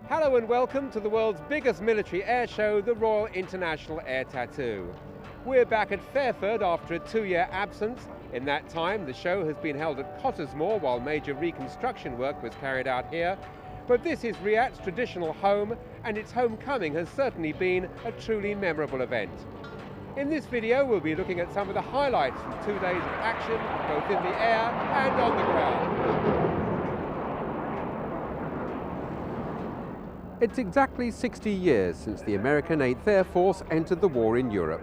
Hello and welcome to the world's biggest military air show, the Royal International Air Tattoo. We're back at Fairford after a 2-year absence. In that time, the show has been held at Cottesmore while major reconstruction work was carried out here. But this is RIAT's traditional home, and its homecoming has certainly been a truly memorable event. In this video, we'll be looking at some of the highlights from 2 days of action, both in the air and on the ground. It's exactly 60 years since the American 8th Air Force entered the war in Europe.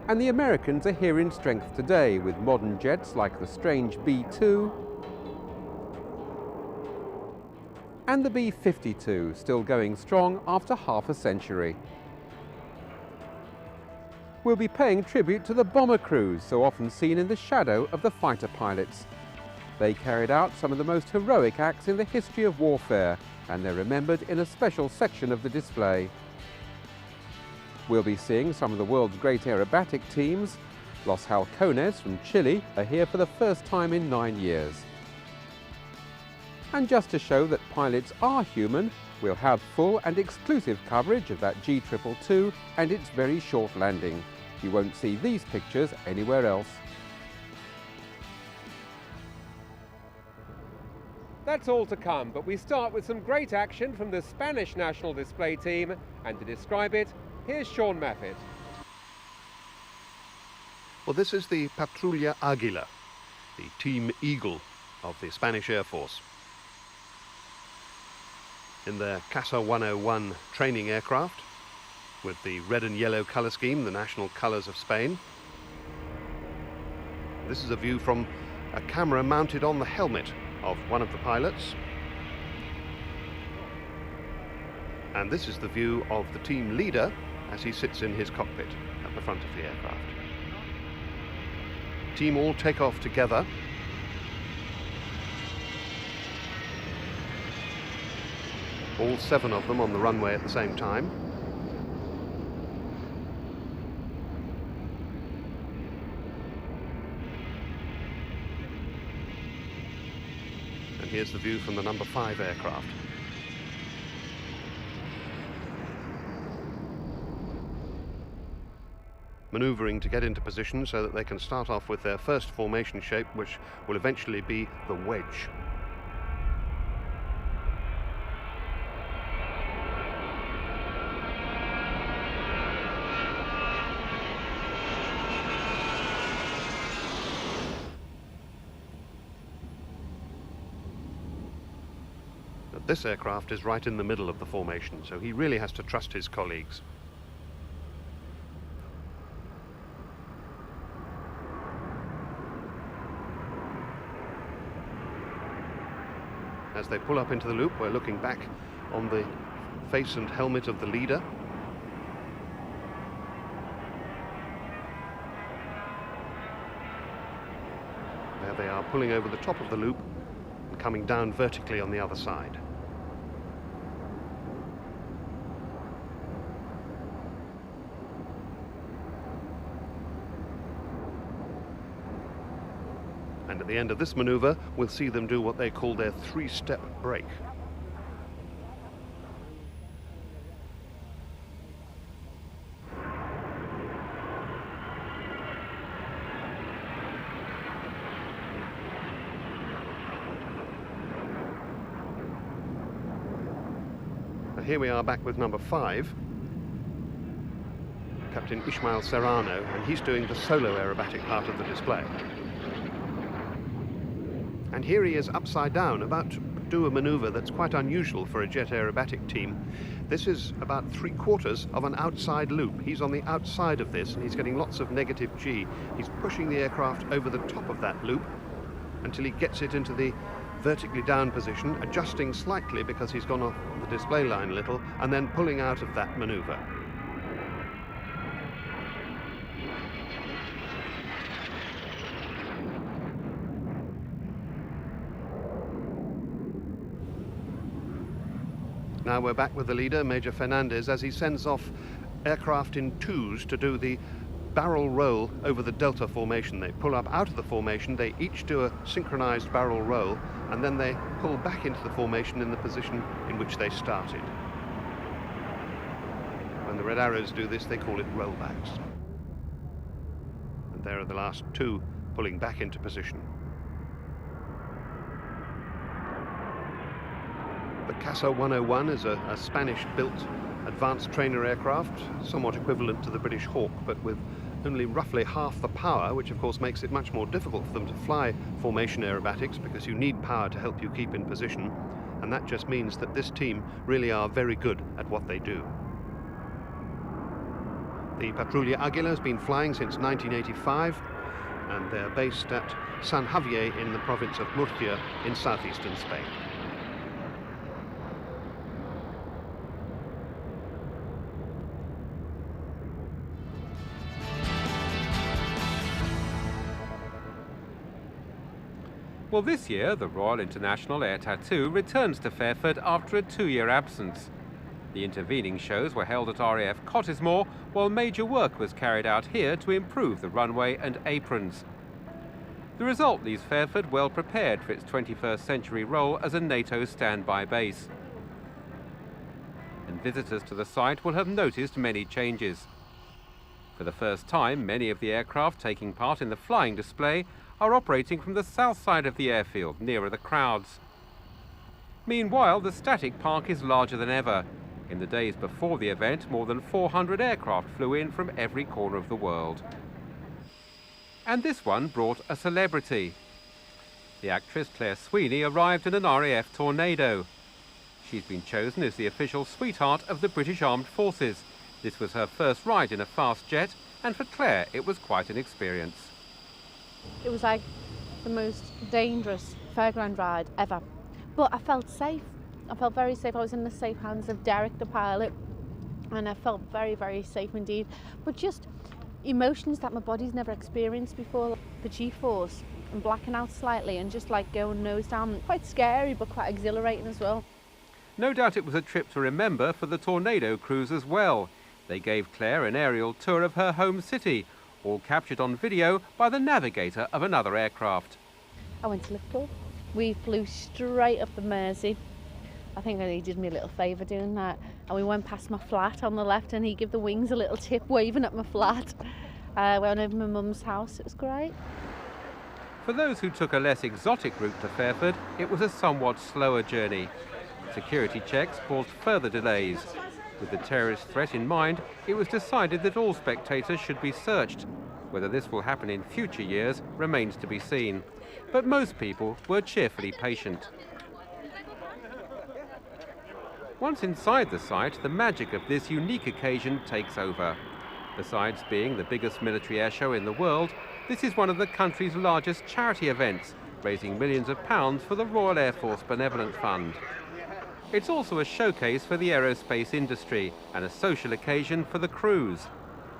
And the Americans are here in strength today with modern jets like the strange B-2 and the B-52, still going strong after half a century. We'll be paying tribute to the bomber crews so often seen in the shadow of the fighter pilots. They carried out some of the most heroic acts in the history of warfare, and they're remembered in a special section of the display. We'll be seeing some of the world's great aerobatic teams. Los Halcones from Chile are here for the first time in 9 years. And just to show that pilots are human, we'll have full and exclusive coverage of that G222 and its very short landing. You won't see these pictures anywhere else. That's all to come, but we start with some great action from the Spanish national display team, and to describe it, here's Sean Maffett. Well, this is the Patrulla Águila, the Team Eagle of the Spanish Air Force. In their Casa 101 training aircraft, with the red and yellow colour scheme, the national colours of Spain. This is a view from a camera mounted on the helmet of one of the pilots. And this is the view of the team leader as he sits in his cockpit at the front of the aircraft. Team all take off together. All 7 of them on the runway at the same time. And here's the view from the number 5 aircraft. Manoeuvring to get into position so that they can start off with their first formation shape, which will eventually be the wedge. This aircraft is right in the middle of the formation, so he really has to trust his colleagues. As they pull up into the loop, we're looking back on the face and helmet of the leader. There they are, pulling over the top of the loop and coming down vertically on the other side. And at the end of this maneuver, we'll see them do what they call their 3-step brake. Now here we are back with number 5, Captain Ismael Serrano, and he's doing the solo aerobatic part of the display. And here he is upside down, about to do a maneuver that's quite unusual for a jet aerobatic team. This is about 3/4 of an outside loop. He's on the outside of this, and he's getting lots of negative G. He's pushing the aircraft over the top of that loop until he gets it into the vertically down position, adjusting slightly because he's gone off the display line a little, and then pulling out of that maneuver. Now we're back with the leader, Major Fernandez, as he sends off aircraft in twos to do the barrel roll over the delta formation. They pull up out of the formation, they each do a synchronized barrel roll, and then they pull back into the formation in the position in which they started. When the Red Arrows do this, they call it rollbacks. And there are the last two pulling back into position. The Casa 101 is a Spanish-built advanced trainer aircraft, somewhat equivalent to the British Hawk, but with only roughly half the power, which of course makes it much more difficult for them to fly formation aerobatics, because you need power to help you keep in position, and that just means that this team really are very good at what they do. The Patrulla Aguila has been flying since 1985, and they're based at San Javier in the province of Murcia in southeastern Spain. Well, this year, the Royal International Air Tattoo returns to Fairford after a 2-year absence. The intervening shows were held at RAF Cottesmore, while major work was carried out here to improve the runway and aprons. The result leaves Fairford well prepared for its 21st century role as a NATO standby base. And visitors to the site will have noticed many changes. For the first time, many of the aircraft taking part in the flying display are operating from the south side of the airfield, nearer the crowds. Meanwhile, the static park is larger than ever. In the days before the event, more than 400 aircraft flew in from every corner of the world. And this one brought a celebrity. The actress Claire Sweeney arrived in an RAF Tornado. She's been chosen as the official sweetheart of the British Armed Forces. This was her first ride in a fast jet, and for Claire it was quite an experience. It was like the most dangerous fairground ride ever. But I felt safe. I felt very safe. I was in the safe hands of Derek, the pilot, and I felt very, very safe indeed. But just emotions that my body's never experienced before. The G-force and blacking out slightly and just like going nose down. Quite scary, but quite exhilarating as well. No doubt it was a trip to remember for the Tornado crews as well. They gave Claire an aerial tour of her home city, all captured on video by the navigator of another aircraft. I went to Liverpool. We flew straight up the Mersey. I think that he did me a little favour doing that. And we went past my flat on the left and he gave the wings a little tip waving at my flat. We went over my mum's house. It was great. For those who took a less exotic route to Fairford, it was a somewhat slower journey. Security checks caused further delays. With the terrorist threat in mind, it was decided that all spectators should be searched. Whether this will happen in future years remains to be seen. But most people were cheerfully patient. Once inside the site, the magic of this unique occasion takes over. Besides being the biggest military air show in the world, this is one of the country's largest charity events, raising millions of pounds for the Royal Air Force Benevolent Fund. It's also a showcase for the aerospace industry and a social occasion for the crews.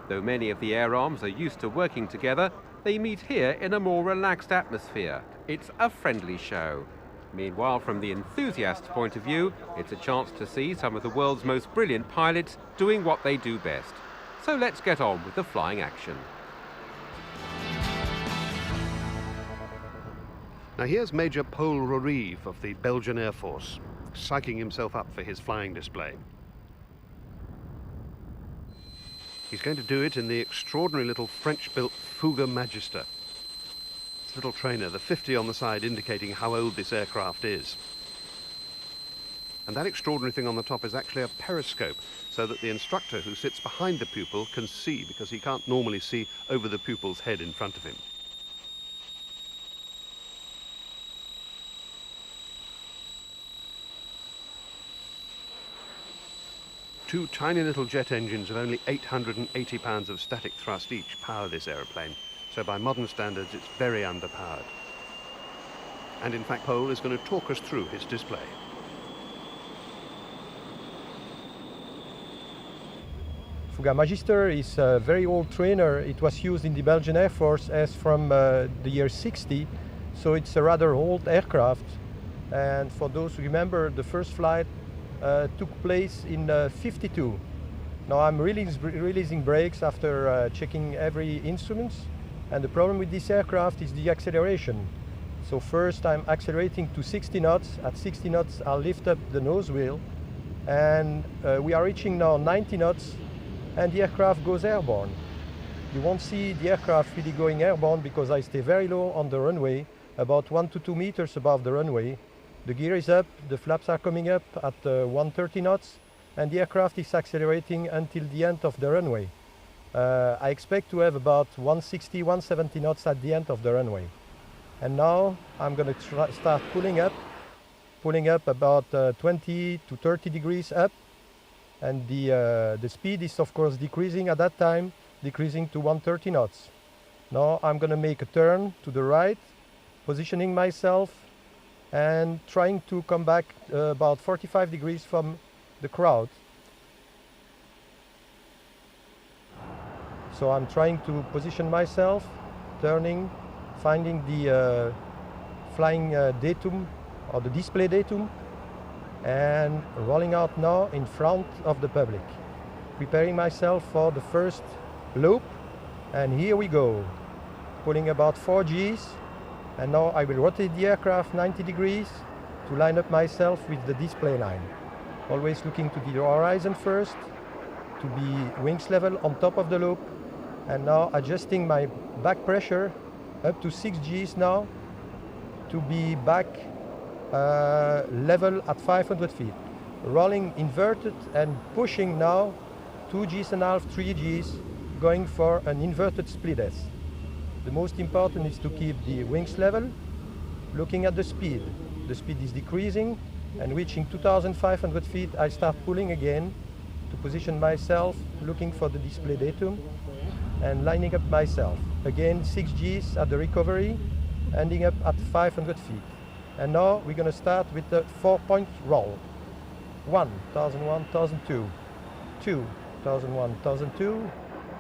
Though many of the air arms are used to working together, they meet here in a more relaxed atmosphere. It's a friendly show. Meanwhile, from the enthusiast's point of view, it's a chance to see some of the world's most brilliant pilots doing what they do best. So let's get on with the flying action. Now here's Major Paul Rorive of the Belgian Air Force, psyching himself up for his flying display. He's going to do it in the extraordinary little French-built Fouga Magister. This little trainer, the 50 on the side indicating how old this aircraft is. And that extraordinary thing on the top is actually a periscope, so that the instructor who sits behind the pupil can see, because he can't normally see over the pupil's head in front of him. Two tiny little jet engines of only 880 pounds of static thrust each power this aeroplane, so by modern standards it's very underpowered. And in fact, Paul is going to talk us through his display. Fouga Magister is a very old trainer. It was used in the Belgian Air Force as from the year 60, so it's a rather old aircraft. And for those who remember, the first flight took place in 52. Now I'm releasing brakes after checking every instrument, and the problem with this aircraft is the acceleration. So first I'm accelerating to 60 knots. At 60 knots I'll lift up the nose wheel, and we are reaching now 90 knots, and the aircraft goes airborne. You won't see the aircraft really going airborne because I stay very low on the runway, about 1 to 2 meters above the runway. The gear is up, the flaps are coming up at 130 knots, and the aircraft is accelerating until the end of the runway. I expect to have about 160, 170 knots at the end of the runway. And now I'm going to start pulling up about 20 to 30 degrees up, and the speed is of course decreasing at that time, decreasing to 130 knots. Now I'm going to make a turn to the right, positioning myself and trying to come back about 45 degrees from the crowd. So I'm trying to position myself, turning, finding the flying datum or the display datum, and rolling out now in front of the public. Preparing myself for the first loop, and here we go. Pulling about 4 Gs, and now I will rotate the aircraft 90 degrees to line up myself with the display line. Always looking to the horizon first, to be wings level on top of the loop, and now adjusting my back pressure up to 6 Gs now to be back level at 500 feet. Rolling inverted and pushing now 2 Gs and a half, 3 Gs, going for an inverted split S. The most important is to keep the wings level, looking at the speed. The speed is decreasing, and reaching 2,500 feet I start pulling again to position myself, looking for the display datum and lining up myself. Again 6 Gs at the recovery, ending up at 500 feet. And now we're going to start with the 4-point roll. 1, 1001, 1002, 2, 1001, 1002,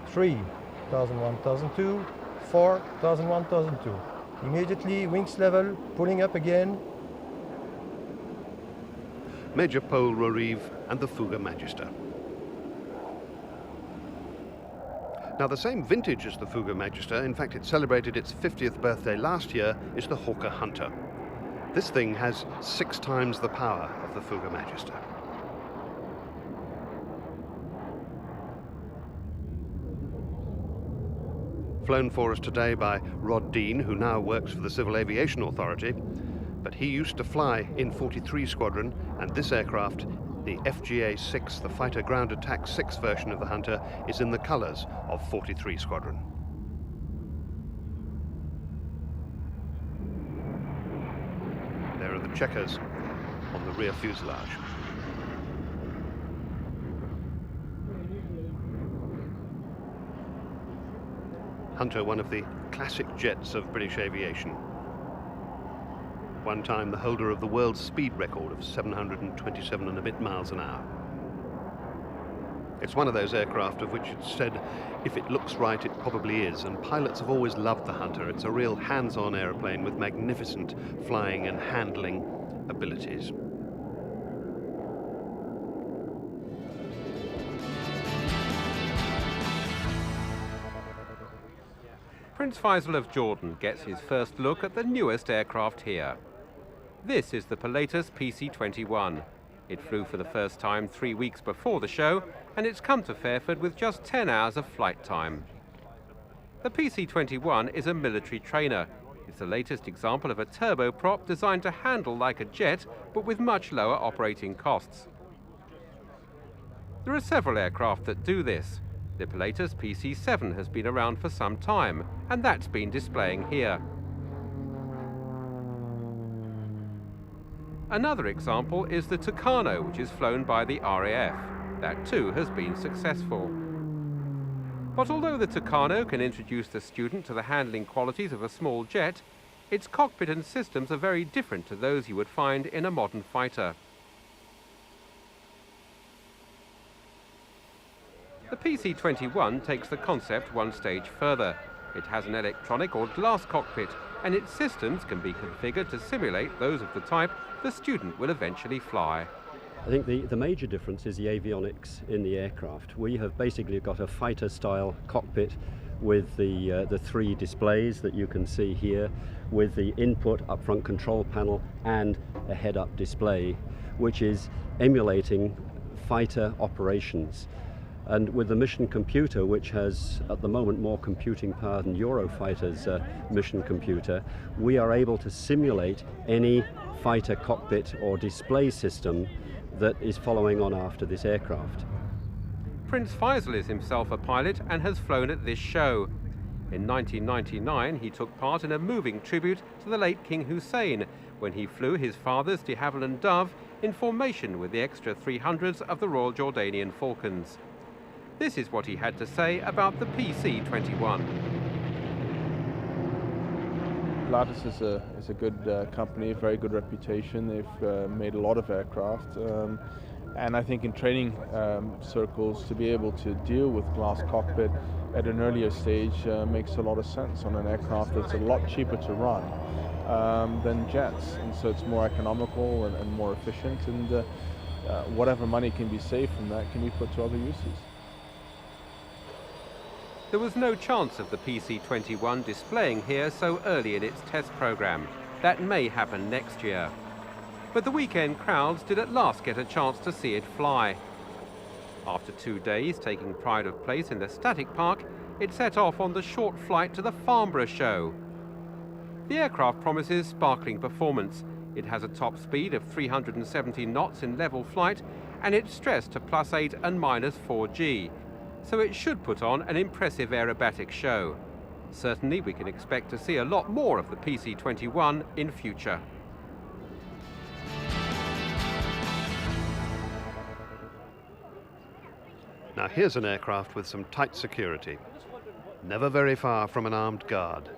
3, 1001, 1002, 4, 1001, 1002. Immediately wings level, pulling up again. Major Paul Rorive and the Fouga Magister. Now, the same vintage as the Fouga Magister, in fact it celebrated its 50th birthday last year, is the Hawker Hunter. This thing has 6 times the power of the Fouga Magister. Flown for us today by Rod Dean, who now works for the Civil Aviation Authority, but he used to fly in 43 Squadron, and this aircraft, the FGA-6, the Fighter Ground Attack 6 version of the Hunter, is in the colours of 43 Squadron. There are the checkers on the rear fuselage. Hunter, one of the classic jets of British aviation. One time the holder of the world's speed record of 727 and a bit miles an hour. It's one of those aircraft of which it's said, if it looks right, it probably is, and pilots have always loved the Hunter. It's a real hands-on airplane with magnificent flying and handling abilities. Prince Faisal of Jordan gets his first look at the newest aircraft here. This is the Pilatus PC-21. It flew for the first time 3 weeks before the show, and it's come to Fairford with just 10 hours of flight time. The PC-21 is a military trainer. It's the latest example of a turboprop designed to handle like a jet, but with much lower operating costs. There are several aircraft that do this. The Pilatus PC-7 has been around for some time, and that's been displaying here. Another example is the Tucano, which is flown by the RAF. That too has been successful. But although the Tucano can introduce the student to the handling qualities of a small jet, its cockpit and systems are very different to those you would find in a modern fighter. The PC-21 takes the concept one stage further. It has an electronic or glass cockpit, and its systems can be configured to simulate those of the type the student will eventually fly. I think the major difference is the avionics in the aircraft. We have basically got a fighter-style cockpit with the three displays that you can see here, with the input up-front control panel and a head-up display, which is emulating fighter operations. And with the mission computer, which has at the moment more computing power than Eurofighter's mission computer, we are able to simulate any fighter cockpit or display system that is following on after this aircraft. Prince Faisal is himself a pilot and has flown at this show. In 1999, he took part in a moving tribute to the late King Hussein when he flew his father's de Havilland Dove in formation with the extra 300s of the Royal Jordanian Falcons. This is what he had to say about the PC-21. Pilatus is a good company, a very good reputation. They've made a lot of aircraft, and I think in training circles to be able to deal with glass cockpit at an earlier stage makes a lot of sense on an aircraft that's a lot cheaper to run than jets, and so it's more economical and more efficient, and whatever money can be saved from that can be put to other uses. There was no chance of the PC-21 displaying here so early in its test program. That may happen next year. But the weekend crowds did at last get a chance to see it fly. After 2 days taking pride of place in the static park, it set off on the short flight to the Farnborough show. The aircraft promises sparkling performance. It has a top speed of 370 knots in level flight, and it's stressed to +8 and -4G. So it should put on an impressive aerobatic show. Certainly we can expect to see a lot more of the PC-21 in future. Now here's an aircraft with some tight security, never very far from an armed guard.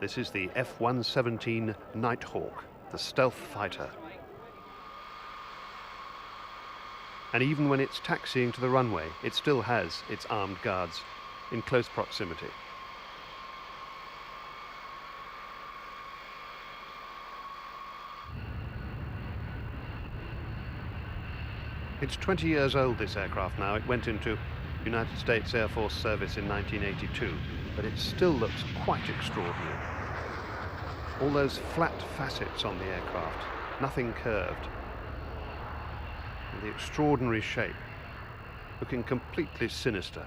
This is the F-117 Nighthawk, the stealth fighter. And even when it's taxiing to the runway, it still has its armed guards in close proximity. It's 20 years old, this aircraft now. It went into United States Air Force service in 1982, but it still looks quite extraordinary. All those flat facets on the aircraft, nothing curved. The extraordinary shape, looking completely sinister.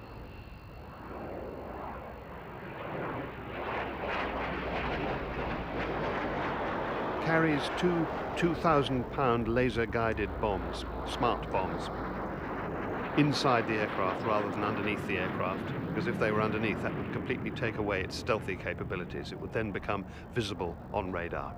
Carries two 2,000-pound laser-guided bombs, smart bombs, inside the aircraft rather than underneath the aircraft, because if they were underneath, that would completely take away its stealthy capabilities. It would then become visible on radar.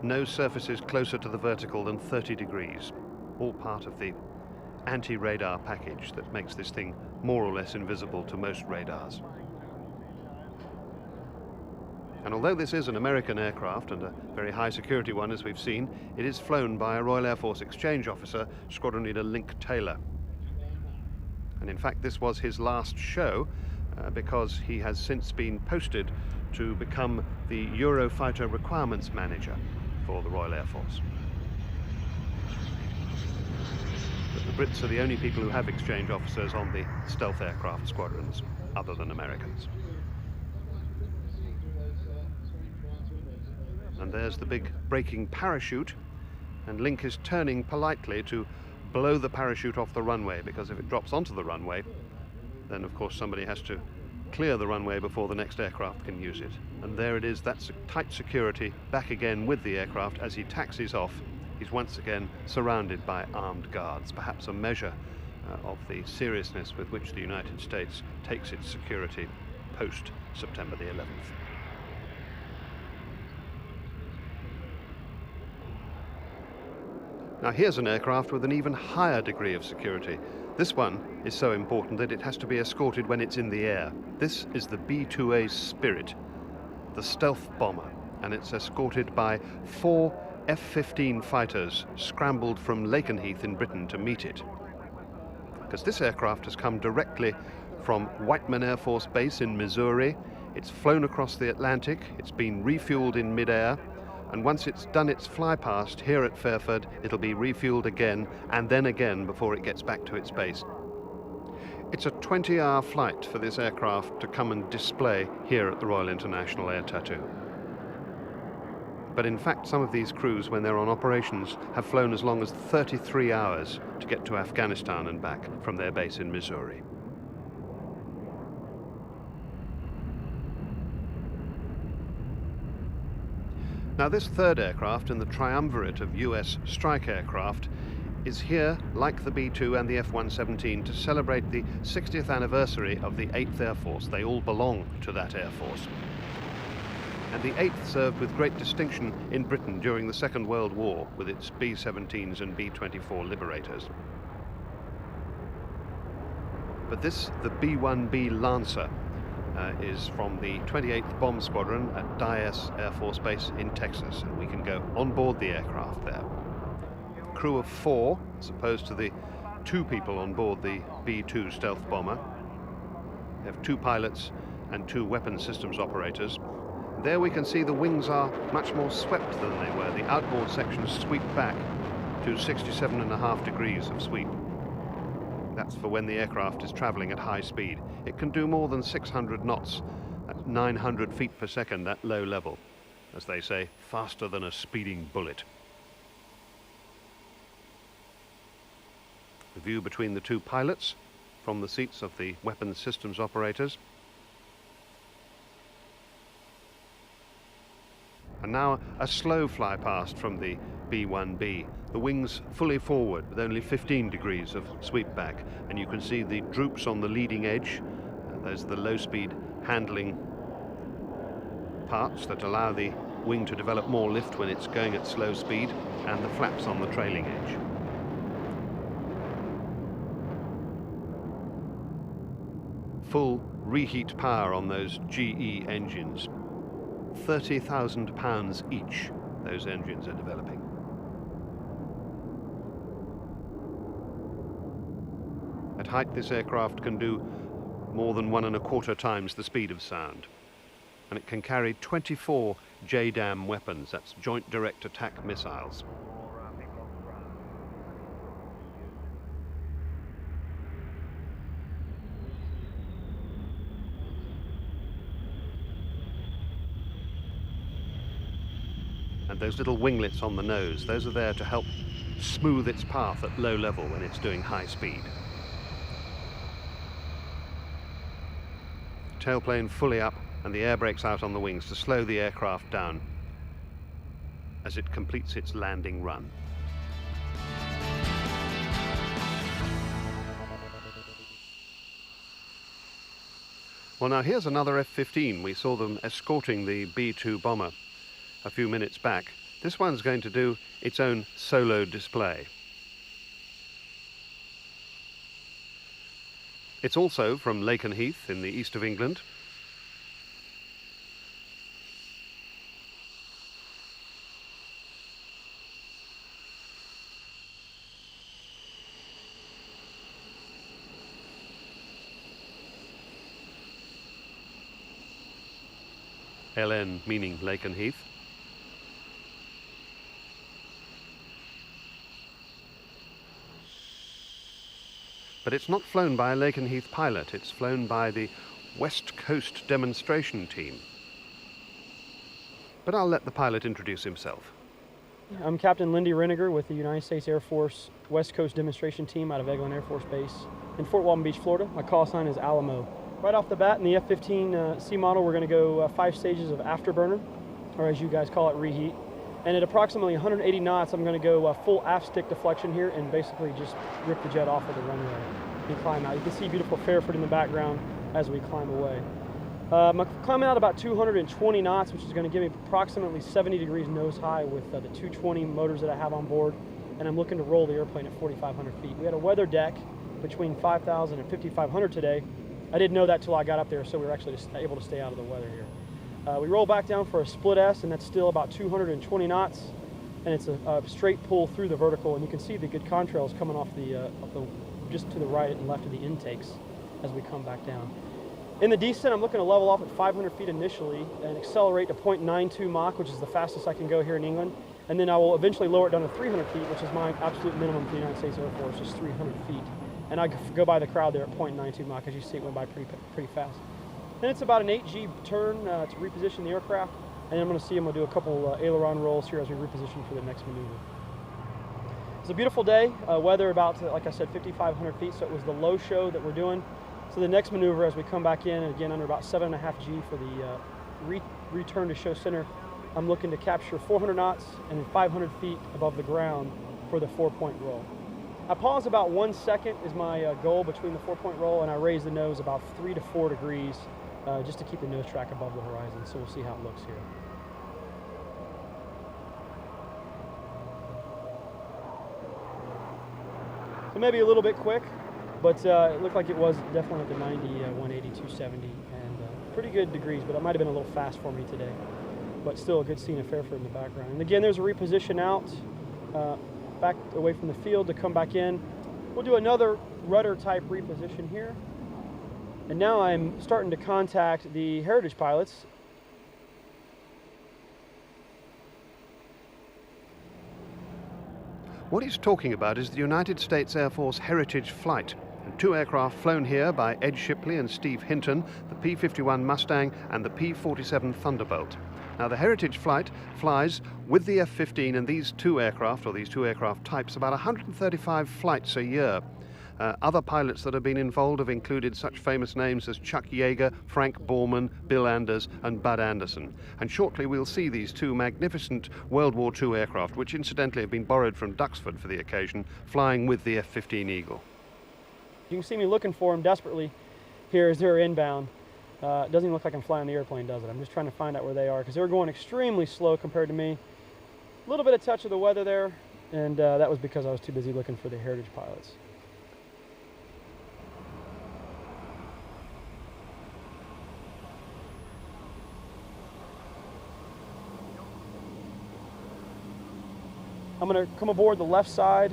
No surfaces closer to the vertical than 30 degrees, all part of the anti-radar package that makes this thing more or less invisible to most radars. And although this is an American aircraft and a very high security one, as we've seen, it is flown by a Royal Air Force exchange officer, Squadron Leader Link Taylor. And in fact this was his last show because he has since been posted to become the Eurofighter Requirements Manager for the Royal Air Force. But the Brits are the only people who have exchange officers on the stealth aircraft squadrons, other than Americans. And there's the big braking parachute, and Link is turning politely to blow the parachute off the runway, because if it drops onto the runway, then of course somebody has to clear the runway before the next aircraft can use it. And there it is, that's tight security, back again with the aircraft. As he taxis off, he's once again surrounded by armed guards, perhaps a measure of the seriousness with which the United States takes its security post September the 11th. Now here's an aircraft with an even higher degree of security. This one is so important that it has to be escorted when it's in the air. This is the B-2A Spirit, the stealth bomber, and it's escorted by 4 F-15 fighters scrambled from Lakenheath in Britain to meet it. Because this aircraft has come directly from Whiteman Air Force Base in Missouri. It's flown across the Atlantic, it's been refueled in mid-air, and once it's done its flypast here at Fairford, it'll be refueled again and then again before it gets back to its base. It's a 20-hour flight for this aircraft to come and display here at the Royal International Air Tattoo. But in fact, some of these crews, when they're on operations, have flown as long as 33 hours to get to Afghanistan and back from their base in Missouri. Now, this third aircraft in the triumvirate of US strike aircraft is here, like the B-2 and the F-117, to celebrate the 60th anniversary of the 8th Air Force. They all belong to that Air Force. And the 8th served with great distinction in Britain during the Second World War with its B-17s and B-24 Liberators. But this, the B-1B Lancer, is from the 28th Bomb Squadron at Dyess Air Force Base in Texas, and we can go on board the aircraft there. Crew of 4, as opposed to the 2 people on board the B-2 stealth bomber. They have 2 pilots and 2 weapons systems operators. There we can see the wings are much more swept than they were. The outboard sections sweep back to 67.5 degrees of sweep. That's for when the aircraft is traveling at high speed. It can do more than 600 knots at 900 feet per second at low level. As they say, faster than a speeding bullet. The view between the 2 pilots from the seats of the weapons systems operators. And now a slow fly past from the B-1B. The wings fully forward with only 15 degrees of sweep back, and you can see the droops on the leading edge. Those are the low-speed handling parts that allow the wing to develop more lift when it's going at slow speed, and the flaps on the trailing edge. Full reheat power on those GE engines. 30,000 pounds each, those engines are developing. At height, this aircraft can do more than 1.25 times the speed of sound. And it can carry 24 JDAM weapons, that's Joint Direct Attack Missiles. And those little winglets on the nose, those are there to help smooth its path at low level when it's doing high speed. Tailplane fully up, and the air brakes out on the wings to slow the aircraft down as it completes its landing run. Well, now here's another F-15. We saw them escorting the B-2 bomber a few minutes back. This one's going to do its own solo display. It's also from Lakenheath in the east of England. LN meaning Lakenheath. But it's not flown by a Lakenheath pilot, it's flown by the West Coast demonstration team. But I'll let the pilot introduce himself. I'm Captain Lindy Reniger with the United States Air Force West Coast demonstration team out of Eglin Air Force Base in Fort Walton Beach, Florida. My call sign is Alamo. Right off the bat in the F-15C model, we're going to go 5 stages of afterburner, or as you guys call it, reheat. And at approximately 180 knots, I'm going to go full aft stick deflection here and basically just rip the jet off of the runway and climb out. You can see beautiful Fairford in the background as we climb away. I'm climbing out about 220 knots, which is going to give me approximately 70 degrees nose high with the 220 motors that I have on board, and I'm looking to roll the airplane at 4,500 feet. We had a weather deck between 5,000 and 5,500 today. I didn't know that till I got up there, so we were actually able to stay out of the weather here. We roll back down for a split S, and that's still about 220 knots, and it's a straight pull through the vertical, and you can see the good contrails coming off the just to the right and left of the intakes. as we come back down. In the descent, I'm looking to level off at 500 feet initially and accelerate to 0.92 Mach, which is the fastest I can go here in England. And then I will eventually lower it down to 300 feet, which is my absolute minimum for the United States Air Force, just 300 feet. And I go by the crowd there at 0.92 Mach. As you see, it went by pretty fast. Then it's about an 8G turn to reposition the aircraft. And I'm going to see I'm going to do a couple aileron rolls here as we reposition for the next maneuver. It's a beautiful day. Weather about, like I said, 5,500 feet, so it was the low show that we're doing. So the next maneuver as we come back in, and again under about 7.5 G for the return to show center, I'm looking to capture 400 knots and then 500 feet above the ground for the 4-point roll. I pause about 1 second is my goal between the 4-point roll, and I raise the nose about 3 to 4 degrees just to keep the nose track above the horizon. So we'll see how it looks here. So maybe a little bit quick, but it looked like it was definitely at the 90, 180, 270, and pretty good degrees, but it might have been a little fast for me today. But still a good scene of Fairford in the background. And again, there's a reposition out, back away from the field to come back in. We'll do another rudder type reposition here. And now I'm starting to contact the Heritage pilots. What he's talking about is the United States Air Force Heritage Flight. And 2 aircraft flown here by Ed Shipley and Steve Hinton, the P-51 Mustang and the P-47 Thunderbolt. Now the Heritage Flight flies with the F-15 and these 2 aircraft, or these 2 aircraft types, about 135 flights a year. Other pilots that have been involved have included such famous names as Chuck Yeager, Frank Borman, Bill Anders and Bud Anderson. And shortly we'll see these 2 magnificent World War II aircraft, which incidentally have been borrowed from Duxford for the occasion, flying with the F-15 Eagle. You can see me looking for them desperately here as they're inbound. It doesn't even look like I'm flying the airplane, does it? I'm just trying to find out where they are because they were going extremely slow compared to me. A little bit of touch of the weather there, and that was because I was too busy looking for the Heritage pilots. I'm going to come aboard the left side.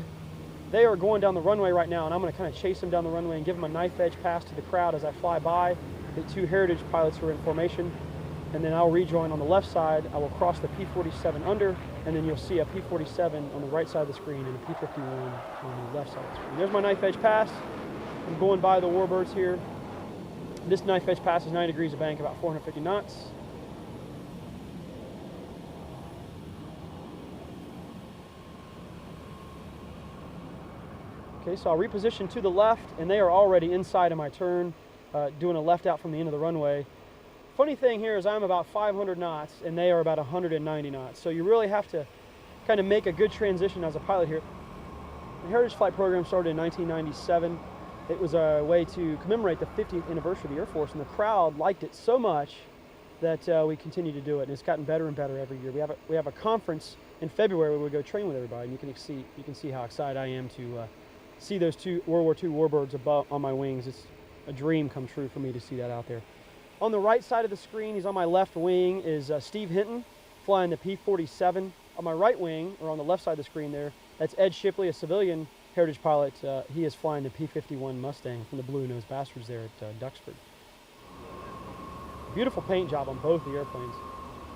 They are going down the runway right now, and I'm going to kind of chase them down the runway and give them a knife edge pass to the crowd as I fly by the 2 Heritage pilots who are in formation. And then I'll rejoin on the left side. I will cross the P-47 under, and then you'll see a P-47 on the right side of the screen and a P-51 on the left side of the screen. There's my knife edge pass. I'm going by the warbirds here. This knife edge pass is 9 degrees of bank, about 450 knots. Okay, so I'll reposition to the left, and they are already inside of my turn, doing a left out from the end of the runway. Funny thing here is I'm about 500 knots, and they are about 190 knots. So you really have to kind of make a good transition as a pilot here. The Heritage Flight program started in 1997. It was a way to commemorate the 50th anniversary of the Air Force, and the crowd liked it so much that we continue to do it, and it's gotten better and better every year. We have a conference in February where we go train with everybody, and you can see how excited I am to see those 2 World War II warbirds above on my wings. It's a dream come true for me to see that out there. On the right side of the screen, he's on my left wing, is Steve Hinton flying the P-47. On my right wing, or on the left side of the screen there, that's Ed Shipley, a civilian Heritage pilot. He is flying the P-51 Mustang from the Blue Nose Bastards there at Duxford. Beautiful paint job on both the airplanes.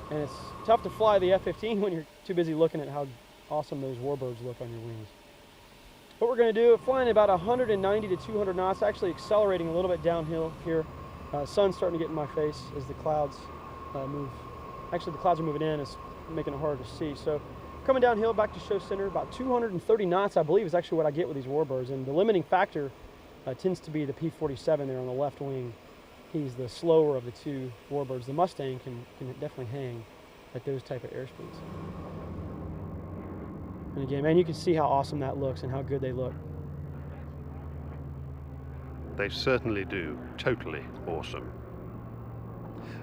And it's tough to fly the F-15 when you're too busy looking at how awesome those warbirds look on your wings. What we're going to do, flying about 190 to 200 knots, actually accelerating a little bit downhill here. Sun's starting to get in my face as the clouds move. Actually, the clouds are moving in, it's making it harder to see. So coming downhill back to show center, about 230 knots, I believe, is actually what I get with these warbirds. And the limiting factor tends to be the P-47 there on the left wing. He's the slower of the 2 warbirds. The Mustang can definitely hang at those type of airspeeds. And again, man, you can see how awesome that looks and how good they look. They certainly do. Totally awesome.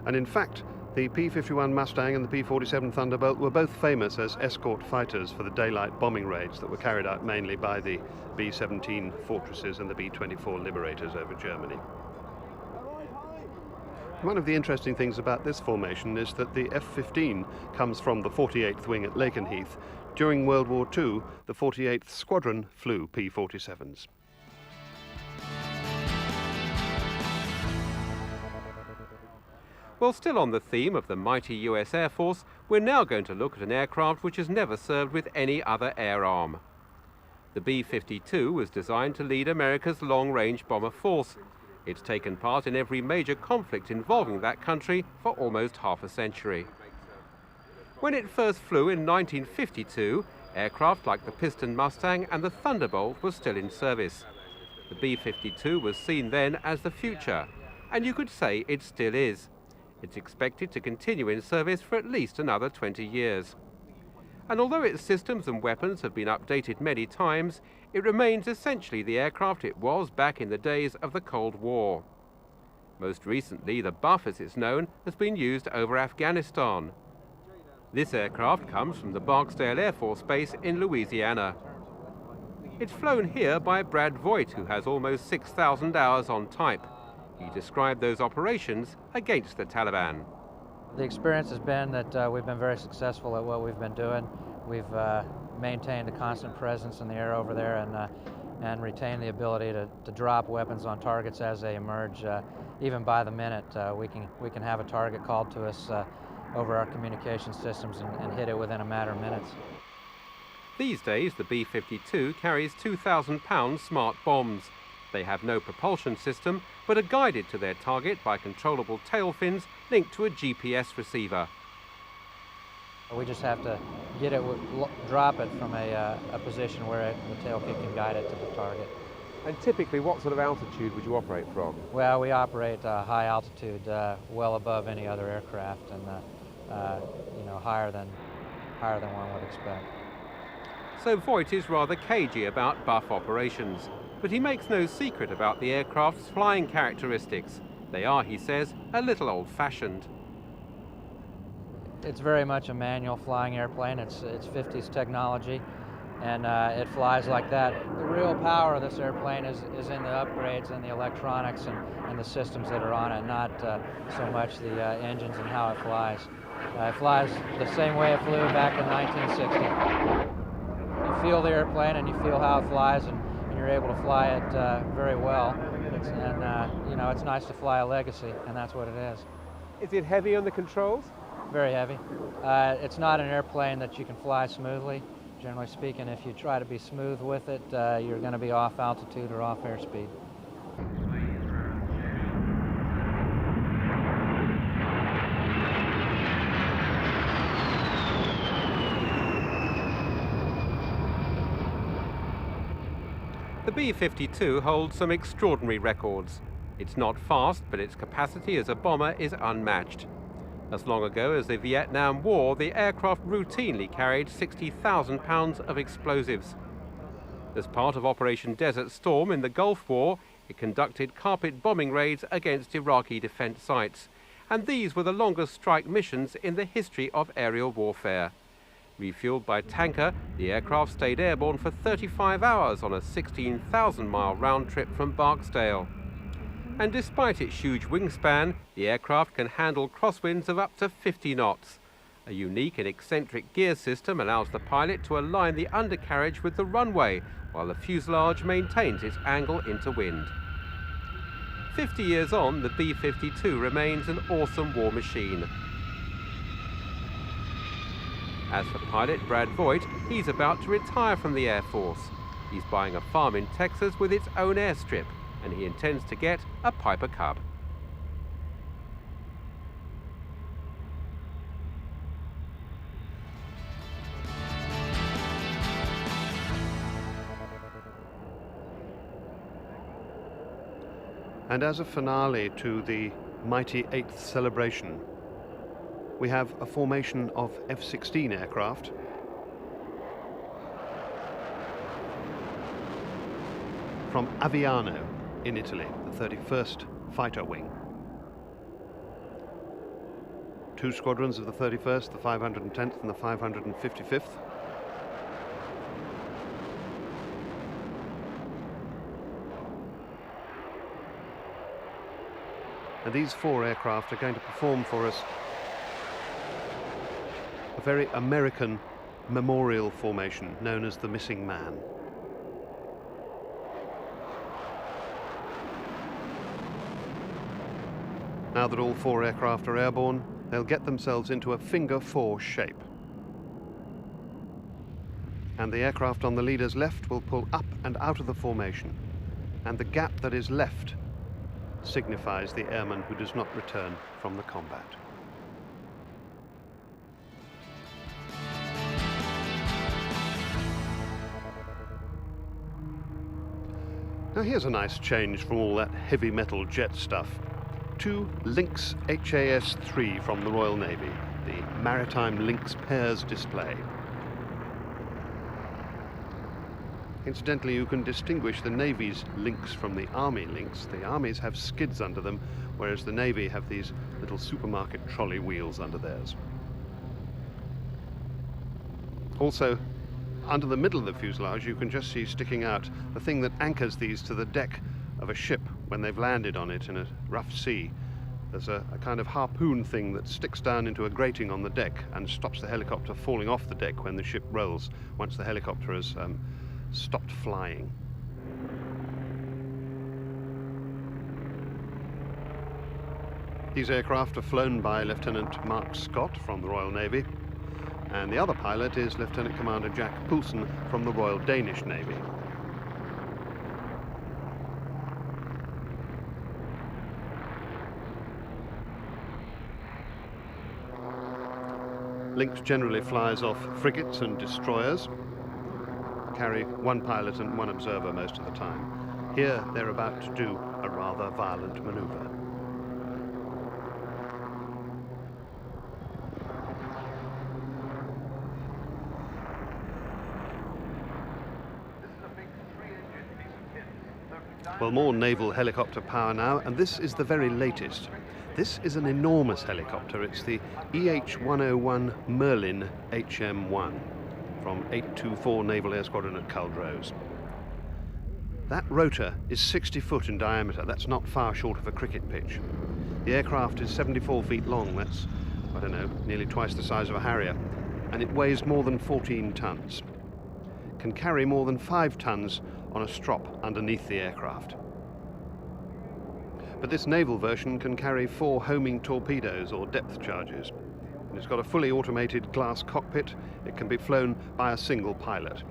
And in fact, the P-51 Mustang and the P-47 Thunderbolt were both famous as escort fighters for the daylight bombing raids that were carried out mainly by the B-17 Fortresses and the B-24 Liberators over Germany. One of the interesting things about this formation is that the F-15 comes from the 48th Wing at Lakenheath. During World War II, the 48th Squadron flew P-47s. Well, still on the theme of the mighty US Air Force, we're now going to look at an aircraft which has never served with any other air arm. The B-52 was designed to lead America's long-range bomber force. It's taken part in every major conflict involving that country for almost half a century. When it first flew in 1952, aircraft like the Piston Mustang and the Thunderbolt were still in service. The B-52 was seen then as the future, and you could say it still is. It's expected to continue in service for at least another 20 years. And although its systems and weapons have been updated many times, it remains essentially the aircraft it was back in the days of the Cold War. Most recently, the Buff, as it's known, has been used over Afghanistan. This aircraft comes from the Barksdale Air Force Base in Louisiana. It's flown here by Brad Voigt, who has almost 6,000 hours on type. He described those operations against the Taliban. The experience has been that we've been very successful at what we've been doing. We've maintained a constant presence in the air over there and retained the ability to drop weapons on targets as they emerge. Even by the minute, we can have a target called to us over our communication systems and hit it within a matter of minutes. These days, the B-52 carries 2,000-pound smart bombs. They have no propulsion system, but are guided to their target by controllable tail fins linked to a GPS receiver. We just have to get it, drop it from a position where the tail kick can guide it to the target. And typically, what sort of altitude would you operate from? Well, we operate high altitude, well above any other aircraft, and higher than one would expect. So Voigt is rather cagey about Buff operations, but he makes no secret about the aircraft's flying characteristics. They are, he says, a little old-fashioned. It's very much a manual flying airplane. It's 50s technology, and it flies like that. The real power of this airplane is in the upgrades and the electronics and the systems that are on it, not so much the engines and how it flies. It flies the same way it flew back in 1960. You feel the airplane and you feel how it flies, and you're able to fly it very well. It's nice to fly a legacy, and that's what it is. Is it heavy on the controls? Very heavy. It's not an airplane that you can fly smoothly. Generally speaking, if you try to be smooth with it, you're going to be off altitude or off airspeed. The B-52 holds some extraordinary records. It's not fast, but its capacity as a bomber is unmatched. As long ago as the Vietnam War, the aircraft routinely carried 60,000 pounds of explosives. As part of Operation Desert Storm in the Gulf War, it conducted carpet bombing raids against Iraqi defense sites, and these were the longest strike missions in the history of aerial warfare. Refueled by tanker, the aircraft stayed airborne for 35 hours on a 16,000-mile round trip from Barksdale. And despite its huge wingspan, the aircraft can handle crosswinds of up to 50 knots. A unique and eccentric gear system allows the pilot to align the undercarriage with the runway, while the fuselage maintains its angle into wind. 50 years on, the B-52 remains an awesome war machine. As for pilot Brad Voigt, he's about to retire from the Air Force. He's buying a farm in Texas with its own airstrip, and he intends to get a Piper Cub. And as a finale to the mighty 8th celebration, we have a formation of F-16 aircraft. From Aviano in Italy, the 31st Fighter Wing. 2 squadrons of the 31st, the 510th and the 555th. And these 4 aircraft are going to perform for us a very American memorial formation known as the Missing Man. Now that all 4 aircraft are airborne, they'll get themselves into a finger 4 shape. And the aircraft on the leader's left will pull up and out of the formation. And the gap that is left signifies the airman who does not return from the combat. Now here's a nice change from all that heavy metal jet stuff. 2 Lynx HAS-3 from the Royal Navy, the Maritime Lynx Pairs display. Incidentally, you can distinguish the Navy's Lynx from the Army Lynx. The Armies have skids under them, whereas the Navy have these little supermarket trolley wheels under theirs. Also, under the middle of the fuselage, you can just see sticking out the thing that anchors these to the deck of a ship when they've landed on it in a rough sea. There's a kind of harpoon thing that sticks down into a grating on the deck and stops the helicopter falling off the deck when the ship rolls, once the helicopter has stopped flying. These aircraft are flown by Lieutenant Mark Scott from the Royal Navy, and the other pilot is Lieutenant Commander Jack Poulsen from the Royal Danish Navy. Lynx generally flies off frigates and destroyers, carry 1 pilot and 1 observer most of the time. Here they're about to do a rather violent maneuver. Well, more naval helicopter power now, and this is the very latest. This is an enormous helicopter. It's the EH-101 Merlin HM1 from 824 Naval Air Squadron at Culdrose. That rotor is 60 foot in diameter. That's not far short of a cricket pitch. The aircraft is 74 feet long. That's, I don't know, nearly twice the size of a Harrier. And it weighs more than 14 tons. Can carry more than 5 tons on a strop underneath the aircraft. But this naval version can carry 4 homing torpedoes or depth charges. And it's got a fully automated glass cockpit. It can be flown by a single pilot.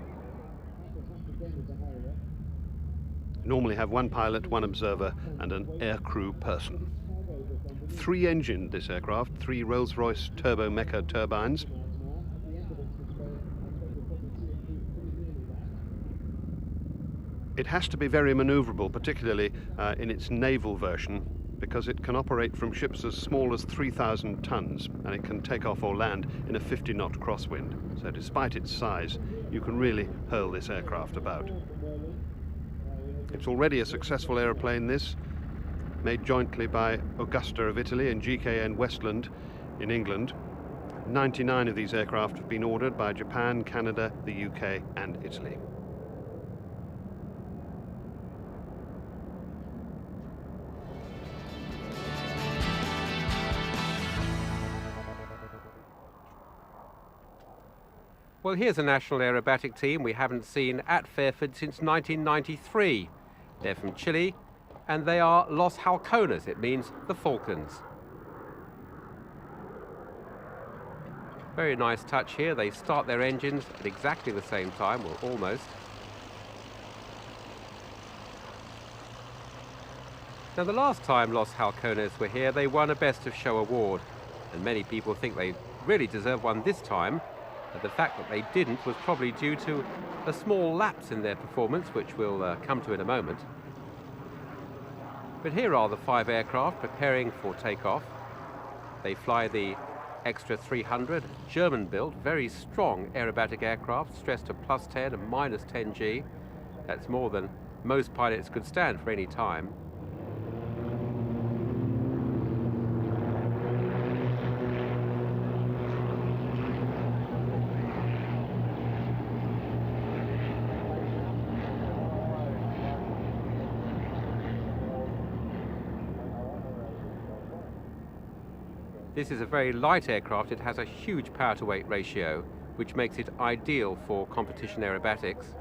Normally have 1 pilot, 1 observer, and an aircrew person. 3-engined this aircraft, 3 Rolls-Royce turbo mecha turbines. It has to be very maneuverable, particularly in its naval version, because it can operate from ships as small as 3,000 tons, and it can take off or land in a 50-knot crosswind. So despite its size, you can really hurl this aircraft about. It's already a successful aeroplane, this, made jointly by Augusta of Italy and GKN Westland in England. 99 of these aircraft have been ordered by Japan, Canada, the UK and Italy. Well, here's a national aerobatic team we haven't seen at Fairford since 1993. They're from Chile, and they are Los Halcones. It means the Falcons. Very nice touch here. They start their engines at exactly the same time, well, almost. Now, the last time Los Halcones were here, they won a Best of Show award, and many people think they really deserve one this time. But the fact that they didn't was probably due to a small lapse in their performance, which we'll come to in a moment. But here are the 5 aircraft preparing for takeoff. They fly the Extra 300, German-built, very strong aerobatic aircraft, stressed to +10 and -10 G. That's more than most pilots could stand for any time. This is a very light aircraft. It has a huge power-to-weight ratio, which makes it ideal for competition aerobatics.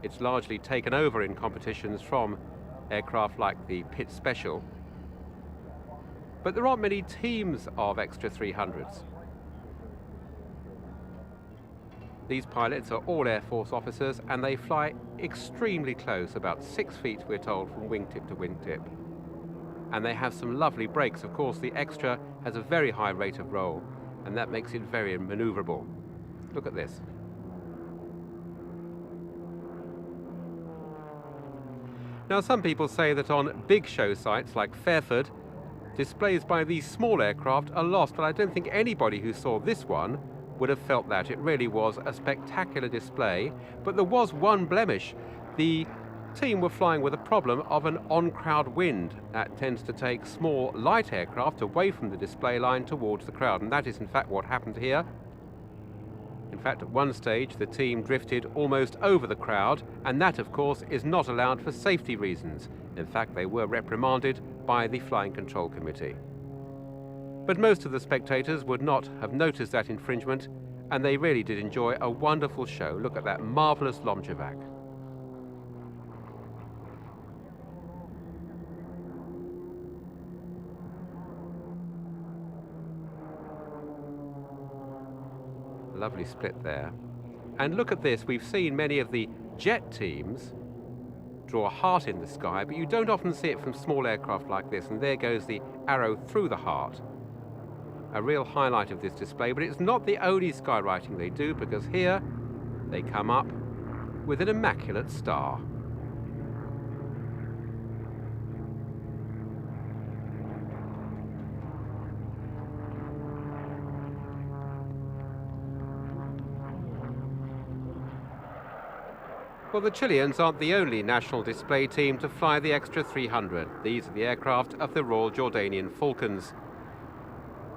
It's largely taken over in competitions from aircraft like the Pitt Special. But there aren't many teams of extra 300s. These pilots are all Air Force officers and they fly extremely close, about 6 feet we're told, from wingtip to wingtip. And they have some lovely brakes. Of course, the extra has a very high rate of roll and that makes it very maneuverable. Look at this. Now, some people say that on big show sites like Fairford, displays by these small aircraft are lost, but I don't think anybody who saw this one would have felt that. It really was a spectacular display, but there was one blemish. The team were flying with a problem of an on-crowd wind. That tends to take small, light aircraft away from the display line towards the crowd, and that is in fact what happened here. In fact, at one stage, the team drifted almost over the crowd, and that, of course, is not allowed for safety reasons. In fact, they were reprimanded by the Flying Control Committee. But most of the spectators would not have noticed that infringement, and they really did enjoy a wonderful show. Look at that marvellous Lomjevac. Lovely split there. And look at this, we've seen many of the jet teams draw a heart in the sky, but you don't often see it from small aircraft like this, and there goes the arrow through the heart. A real highlight of this display, but it's not the only skywriting they do, because here they come up with an immaculate star. Well, the Chileans aren't the only national display team to fly the extra 300. These are the aircraft of the Royal Jordanian Falcons.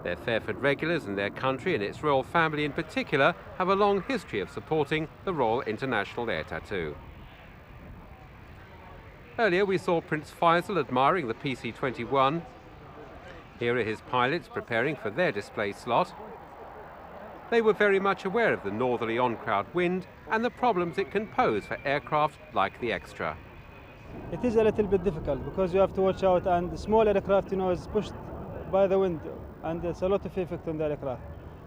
They're Fairford regulars, and their country and its royal family in particular have a long history of supporting the Royal International Air Tattoo. Earlier we saw Prince Faisal admiring the PC-21. Here are his pilots preparing for their display slot. They were very much aware of the northerly on-crowd wind and the problems it can pose for aircraft like the extra. It is a little bit difficult because you have to watch out, and the small aircraft, is pushed by the wind, and there's a lot of effect on the aircraft.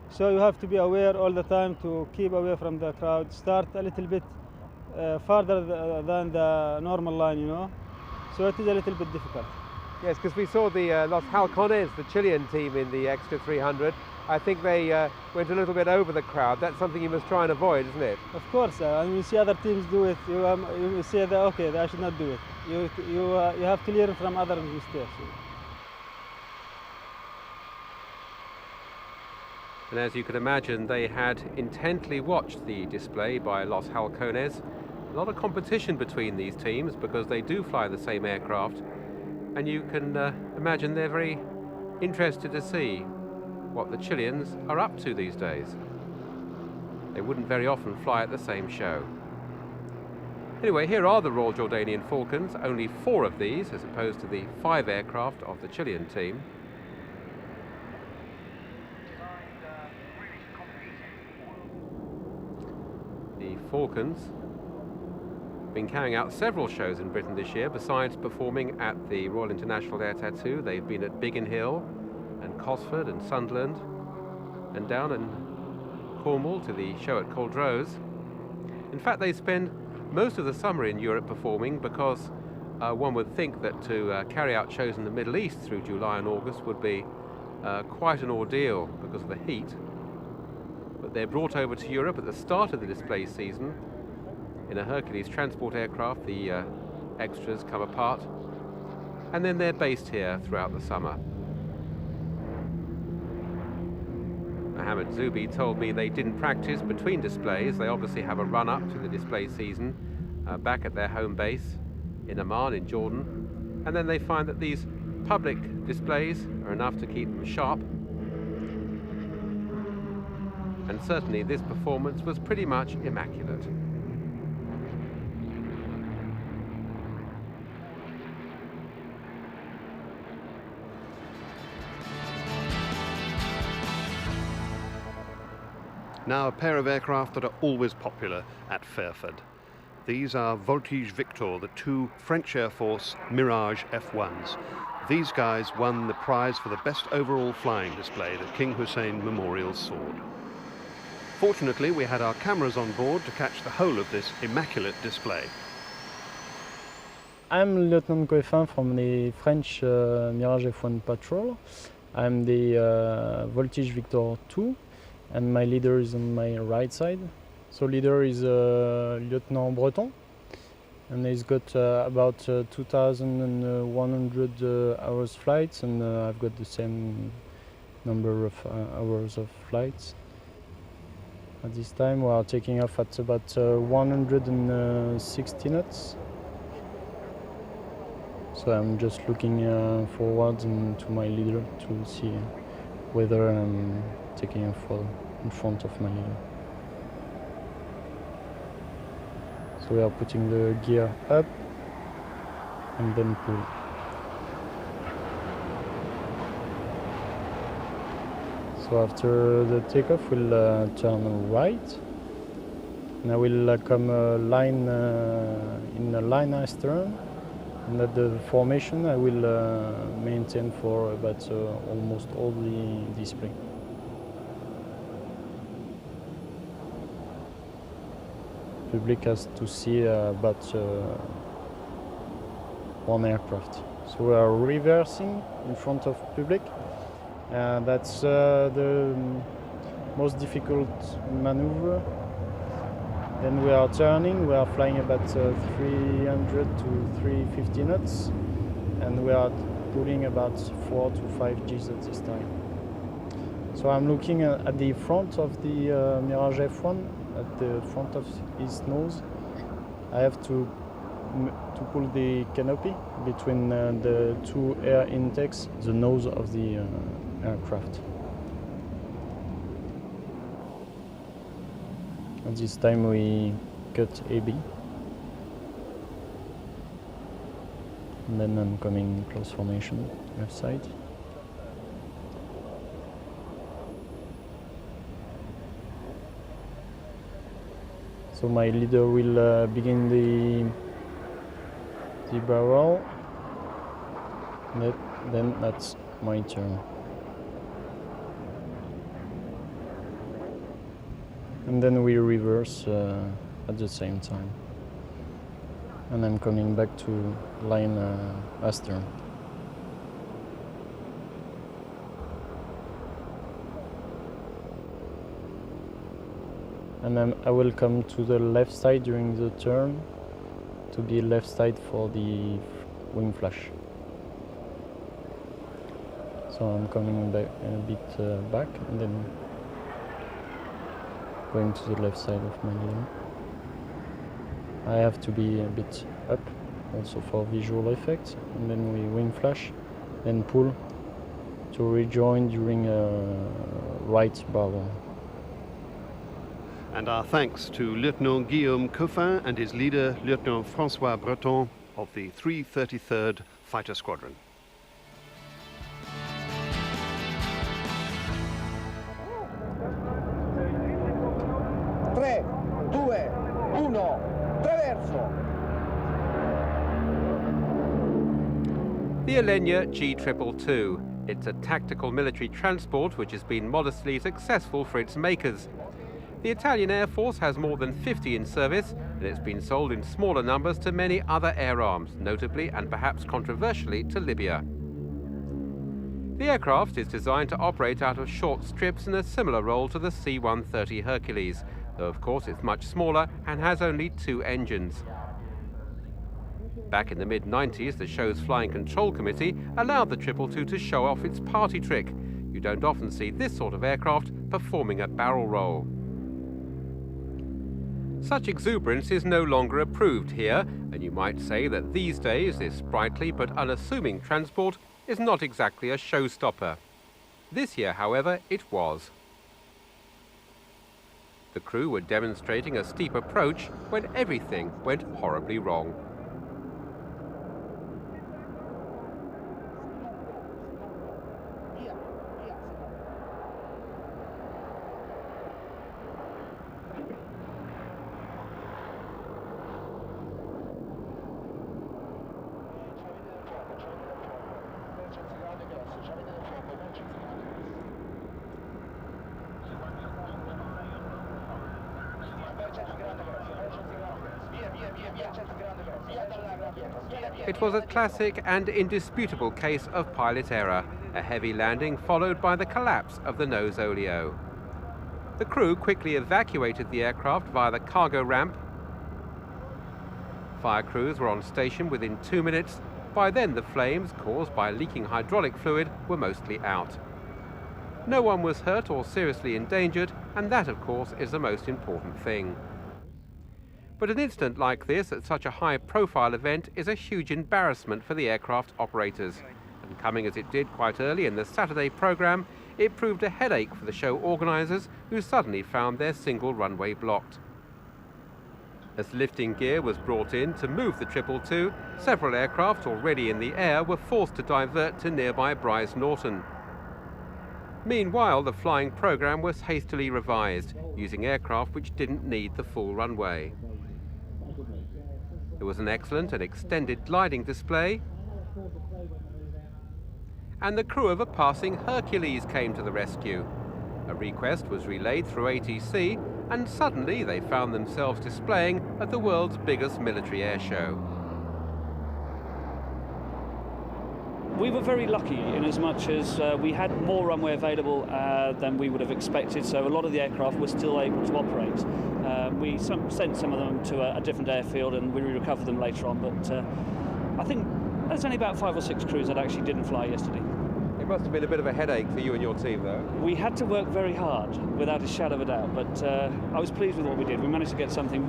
So you have to be aware all the time to keep away from the crowd, start a little bit farther than the normal line, So it is a little bit difficult. Yes, because we saw the Los Halcones, the Chilean team in the extra 300. I think they went a little bit over the crowd. That's something you must try and avoid, isn't it? Of course, and you see other teams do it. You say that, okay, I should not do it. You have to learn from other mistakes. And as you can imagine, they had intently watched the display by Los Halcones. A lot of competition between these teams because they do fly the same aircraft. And you can imagine they're very interested to see what the Chileans are up to these days. They wouldn't very often fly at the same show. Anyway, here are the Royal Jordanian Falcons, only 4 of these as opposed to the 5 aircraft of the Chilean team. The Falcons have been carrying out several shows in Britain this year. Besides performing at the Royal International Air Tattoo, they've been at Biggin Hill and Cosford and Sunderland, and down in Cornwall to the show at Culdrose. In fact, they spend most of the summer in Europe performing because one would think that to carry out shows in the Middle East through July and August would be quite an ordeal because of the heat. But they're brought over to Europe at the start of the display season in a Hercules transport aircraft. The extras come apart, and then they're based here throughout the summer. Mohammed Zubi told me they didn't practice between displays. They obviously have a run-up to the display season back at their home base in Amman in Jordan, and then they find that these public displays are enough to keep them sharp. And certainly this performance was pretty much immaculate. Now, a pair of aircraft that are always popular at Fairford. These are Voltige Victor, the two French Air Force Mirage F1s. These guys won the prize for the best overall flying display, the King Hussein Memorial Sword. Fortunately, we had our cameras on board to catch the whole of this immaculate display. I'm Lieutenant Coeffin from the French Mirage F1 patrol. I'm the Voltige Victor 2, and my leader is on my right side. So leader is Lieutenant Breton, and he's got about 2,100 hours flights, and I've got the same number of hours of flights. At this time we are taking off at about 160 knots. So I'm just looking forward and to my leader to see whether I'm taking off in front of my leader. So we are putting the gear up and then pull. So after the takeoff we'll turn right, and I will come line in a line astern, and at the formation I will maintain for about almost all the display. Public has to see about one aircraft. So we are reversing in front of public. That's the most difficult maneuver. Then we are turning, we are flying about 300 to 350 knots, and we are pulling about 4 to 5 Gs at this time. So I'm looking at the front of the Mirage F1, at the front of his nose. I have to pull the canopy between the two air intakes, the nose of the aircraft. At this time we cut AB. And then I'm coming close formation, left side. So my leader will begin the barrel. Then that's my turn. And then we reverse at the same time. And I'm coming back to line astern. And then I will come to the left side during the turn to be left side for the wing flash. So I'm coming back a bit back and then going to the left side of my leader. I have to be a bit up also for visual effect, and then we wing flash, then pull to rejoin during a right barrel. And our thanks to Lieutenant Guillaume Coeffin and his leader, Lieutenant François Breton of the 333rd Fighter Squadron. The Alenia G222. It's a tactical military transport which has been modestly successful for its makers. The Italian Air Force has more than 50 in service, and it's been sold in smaller numbers to many other air arms, notably and perhaps controversially to Libya. The aircraft is designed to operate out of short strips in a similar role to the C-130 Hercules, though of course it's much smaller and has only 2 engines. Back in the mid-90s, the show's Flying Control Committee allowed the 222 to show off its party trick. You don't often see this sort of aircraft performing a barrel roll. Such exuberance is no longer approved here, and you might say that these days this sprightly but unassuming transport is not exactly a showstopper. This year, however, it was. The crew were demonstrating a steep approach when everything went horribly wrong. It was a classic and indisputable case of pilot error, a heavy landing followed by the collapse of the nose oleo. The crew quickly evacuated the aircraft via the cargo ramp. Fire crews were on station within 2 minutes. By then, the flames, caused by leaking hydraulic fluid, were mostly out. No one was hurt or seriously endangered, and that, of course, is the most important thing. But an incident like this at such a high-profile event is a huge embarrassment for the aircraft operators. And coming as it did quite early in the Saturday programme, it proved a headache for the show organisers, who suddenly found their single runway blocked. As lifting gear was brought in to move the 222, several aircraft already in the air were forced to divert to nearby Brize Norton. Meanwhile, the flying programme was hastily revised, using aircraft which didn't need the full runway. There was an excellent and extended gliding display, and the crew of a passing Hercules came to the rescue. A request was relayed through ATC, and suddenly they found themselves displaying at the world's biggest military air show. We were very lucky in as much as we had more runway available than we would have expected, so a lot of the aircraft were still able to operate. We sent some of them to a different airfield and we recovered them later on, but I think there's only about 5 or 6 crews that actually didn't fly yesterday. It must have been a bit of a headache for you and your team, though. We had to work very hard, without a shadow of a doubt, but I was pleased with what we did. We managed to get something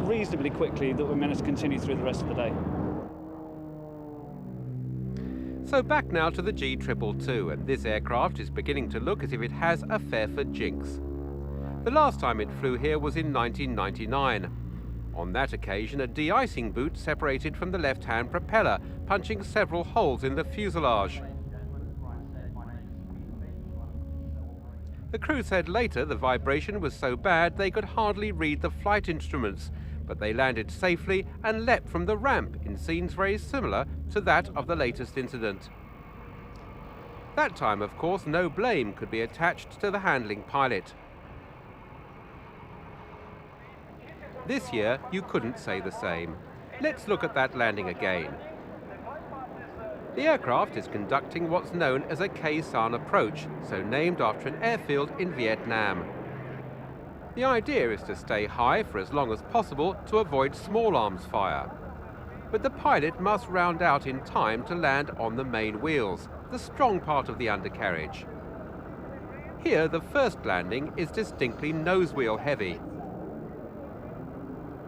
reasonably quickly that we managed to continue through the rest of the day. So back now to the G222, and this aircraft is beginning to look as if it has a Fairford jinx. The last time it flew here was in 1999. On that occasion, a de-icing boot separated from the left-hand propeller, punching several holes in the fuselage. The crew said later the vibration was so bad they could hardly read the flight instruments, but they landed safely and leapt from the ramp in scenes very similar to that of the latest incident. That time, of course, no blame could be attached to the handling pilot. This year, you couldn't say the same. Let's look at that landing again. The aircraft is conducting what's known as a Khe-Sanh approach, so named after an airfield in Vietnam. The idea is to stay high for as long as possible to avoid small arms fire. But the pilot must round out in time to land on the main wheels, the strong part of the undercarriage. Here, the first landing is distinctly nose wheel heavy.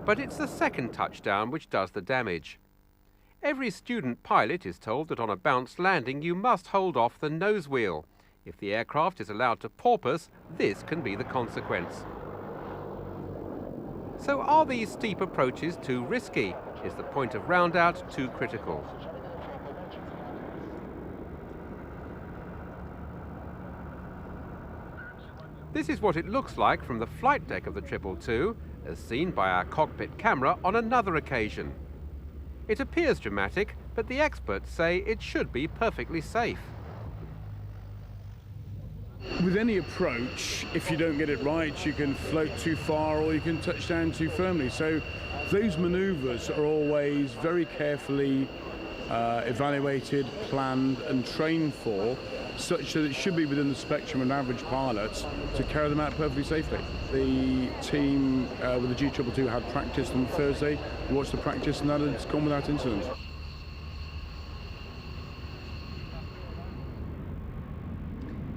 But it's the second touchdown which does the damage. Every student pilot is told that on a bounced landing you must hold off the nose wheel. If the aircraft is allowed to porpoise, this can be the consequence. So are these steep approaches too risky? Is the point of roundout too critical? This is what it looks like from the flight deck of the 222, as seen by our cockpit camera on another occasion. It appears dramatic, but the experts say it should be perfectly safe. With any approach, if you don't get it right, you can float too far or you can touch down too firmly. So those maneuvers are always very carefully evaluated, planned and trained for, such that it should be within the spectrum of an average pilot to carry them out perfectly safely. The team with the G222 had practice on Thursday. We watched the practice and that has gone without incident.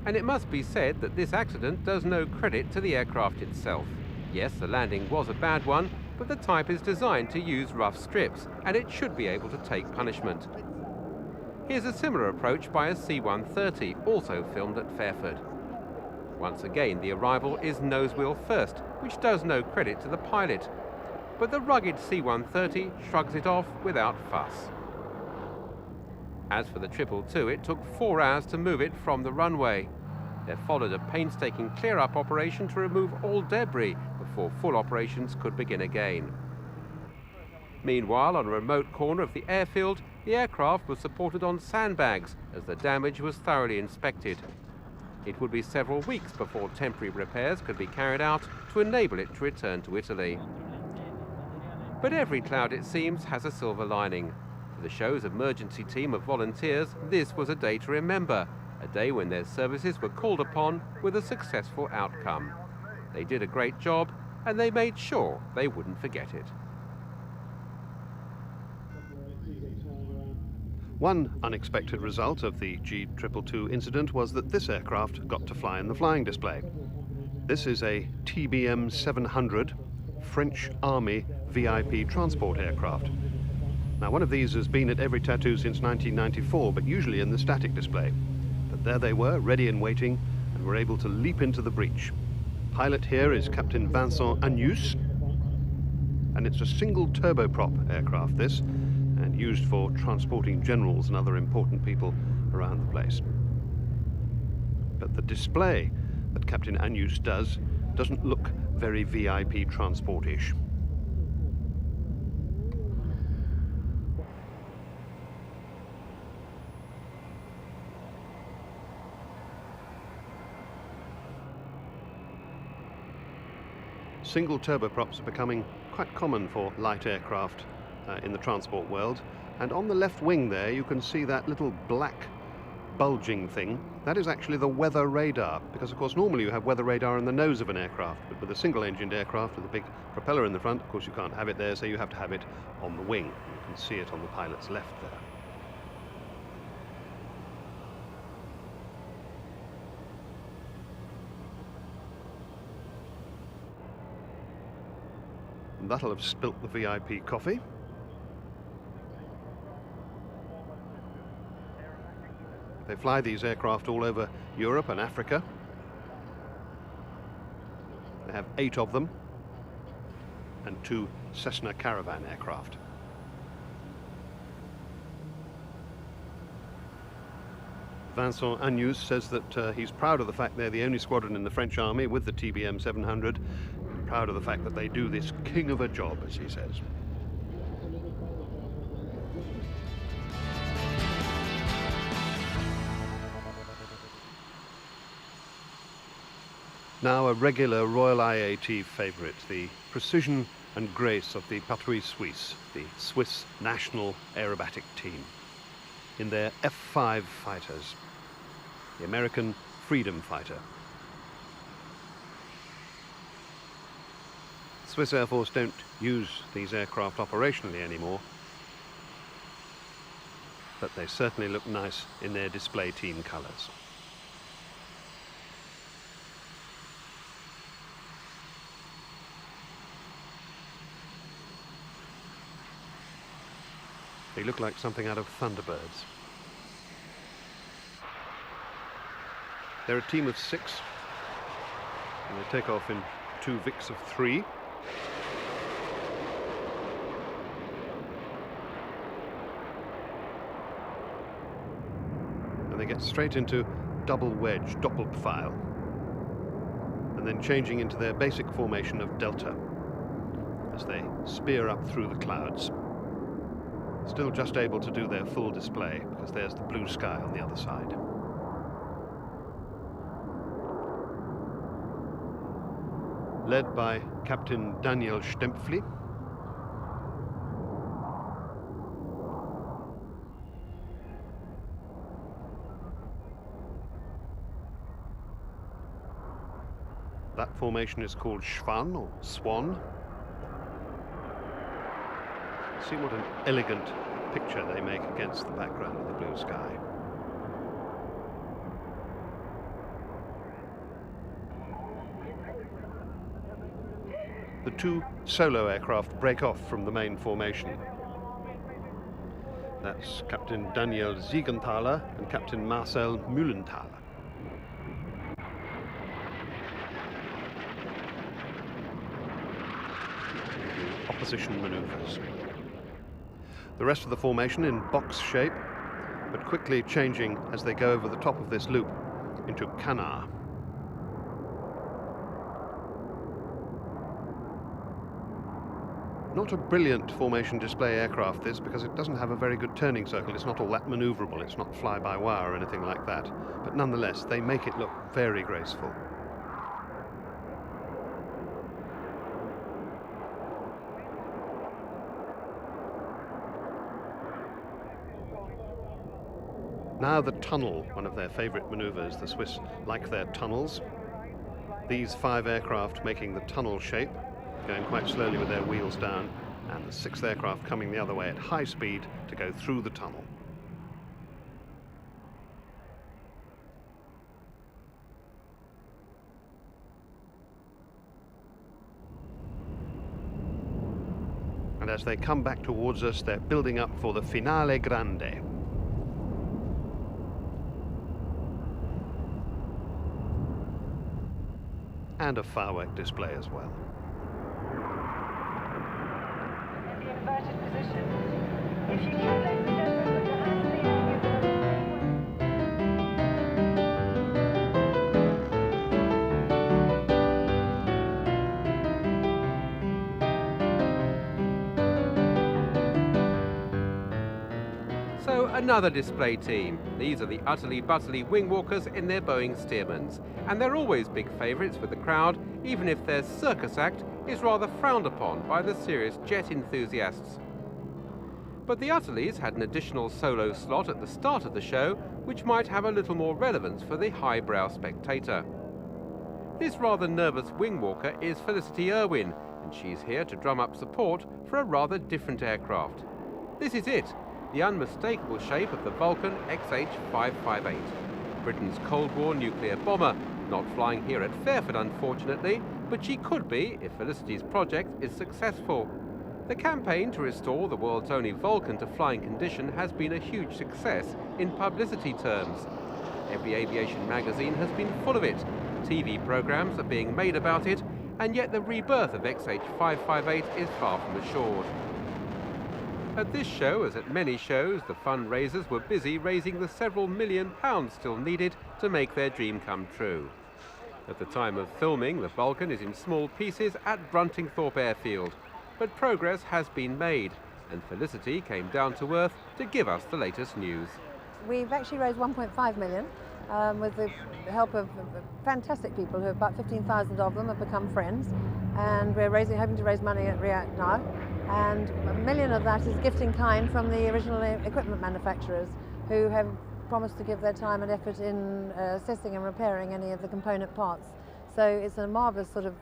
And it must be said that this accident does no credit to the aircraft itself. Yes, the landing was a bad one, but the type is designed to use rough strips, and it should be able to take punishment. Here's a similar approach by a C-130, also filmed at Fairford. Once again, the arrival is nose wheel first, which does no credit to the pilot. But the rugged C-130 shrugs it off without fuss. As for the 222, it took 4 hours to move it from the runway. There followed a painstaking clear-up operation to remove all debris before full operations could begin again. Meanwhile, on a remote corner of the airfield, the aircraft was supported on sandbags as the damage was thoroughly inspected. It would be several weeks before temporary repairs could be carried out to enable it to return to Italy. But every cloud, it seems, has a silver lining. For the show's emergency team of volunteers, this was a day to remember, a day when their services were called upon with a successful outcome. They did a great job, and they made sure they wouldn't forget it. One unexpected result of the G222 incident was that this aircraft got to fly in the flying display. This is a TBM 700 French Army VIP transport aircraft. Now, one of these has been at every tattoo since 1994, but usually in the static display. But there they were, ready and waiting, and were able to leap into the breach. Pilot here is Captain Vincent Agnus, and it's a single turboprop aircraft, this, and used for transporting generals and other important people around the place. But the display that Captain Agnus does doesn't look very VIP transport-ish. Single turboprops are becoming quite common for light aircraft in the transport world, and on the left wing there you can see that little black bulging thing. That is actually the weather radar, because of course normally you have weather radar in the nose of an aircraft, but with a single-engined aircraft with a big propeller in the front, of course you can't have it there, so you have to have it on the wing. You can see it on the pilot's left there. And that'll have spilt the VIP coffee. They fly these aircraft all over Europe and Africa. They have 8 of them and 2 Cessna Caravan aircraft. Vincent Agnus says that he's proud of the fact they're the only squadron in the French army with the TBM 700. Proud of the fact that they do this king of a job, as he says. Now a regular Royal IAT favourite, the precision and grace of the Patrouille Suisse, the Swiss national aerobatic team, in their F-5 fighters, the American Freedom Fighter. Swiss Air Force don't use these aircraft operationally anymore, but they certainly look nice in their display team colours. They look like something out of Thunderbirds. They're a team of 6, and they take off in 2 Vics of 3. And they get straight into double wedge, Doppelpfeil, and then changing into their basic formation of Delta as they spear up through the clouds. Still just able to do their full display because there's the blue sky on the other side. Led by Captain Daniel Stempfli. That formation is called Schwan or Swan. See what an elegant picture they make against the background of the blue sky. The 2 solo aircraft break off from the main formation. That's Captain Daniel Siegenthaler and Captain Marcel Mühlenthaler. Opposition maneuvers. The rest of the formation in box shape, but quickly changing as they go over the top of this loop into canard. Not a brilliant formation display aircraft this, because it doesn't have a very good turning circle. It's not all that manoeuvrable, it's not fly-by-wire or anything like that. But nonetheless, they make it look very graceful. Now the tunnel, one of their favourite manoeuvres. The Swiss like their tunnels. These 5 aircraft making the tunnel shape, going quite slowly with their wheels down, and the 6th aircraft coming the other way at high speed to go through the tunnel. And as they come back towards us, they're building up for the Finale Grande. And a firework display as well. In the inverted position. If you can, ladies and gentlemen, put your hands in the air. So another display team. These are the utterly butterly wing walkers in their Boeing Stearmans, and they're always big favourites with the crowd, even if their circus act is rather frowned upon by the serious jet enthusiasts. But the Utterlies had an additional solo slot at the start of the show, which might have a little more relevance for the highbrow spectator. This rather nervous wing walker is Felicity Irwin, and she's here to drum up support for a rather different aircraft. This is it, the unmistakable shape of the Vulcan XH-558, Britain's Cold War nuclear bomber, not flying here at Fairford unfortunately, but she could be if Felicity's project is successful. The campaign to restore the world's only Vulcan to flying condition has been a huge success in publicity terms. Every aviation magazine has been full of it, TV programmes are being made about it, and yet the rebirth of XH-558 is far from assured. At this show, as at many shows, the fundraisers were busy raising the several £million still needed to make their dream come true. At the time of filming, the Vulcan is in small pieces at Bruntingthorpe Airfield, but progress has been made, and Felicity came down to earth to give us the latest news. We've actually raised 1.5 million with the help of fantastic people who, about 15,000 of them have become friends, and we're hoping to raise money at RIAT now. And $1 million of that is gift in kind from the original equipment manufacturers who have promised to give their time and effort in assessing and repairing any of the component parts. So it's a marvellous sort of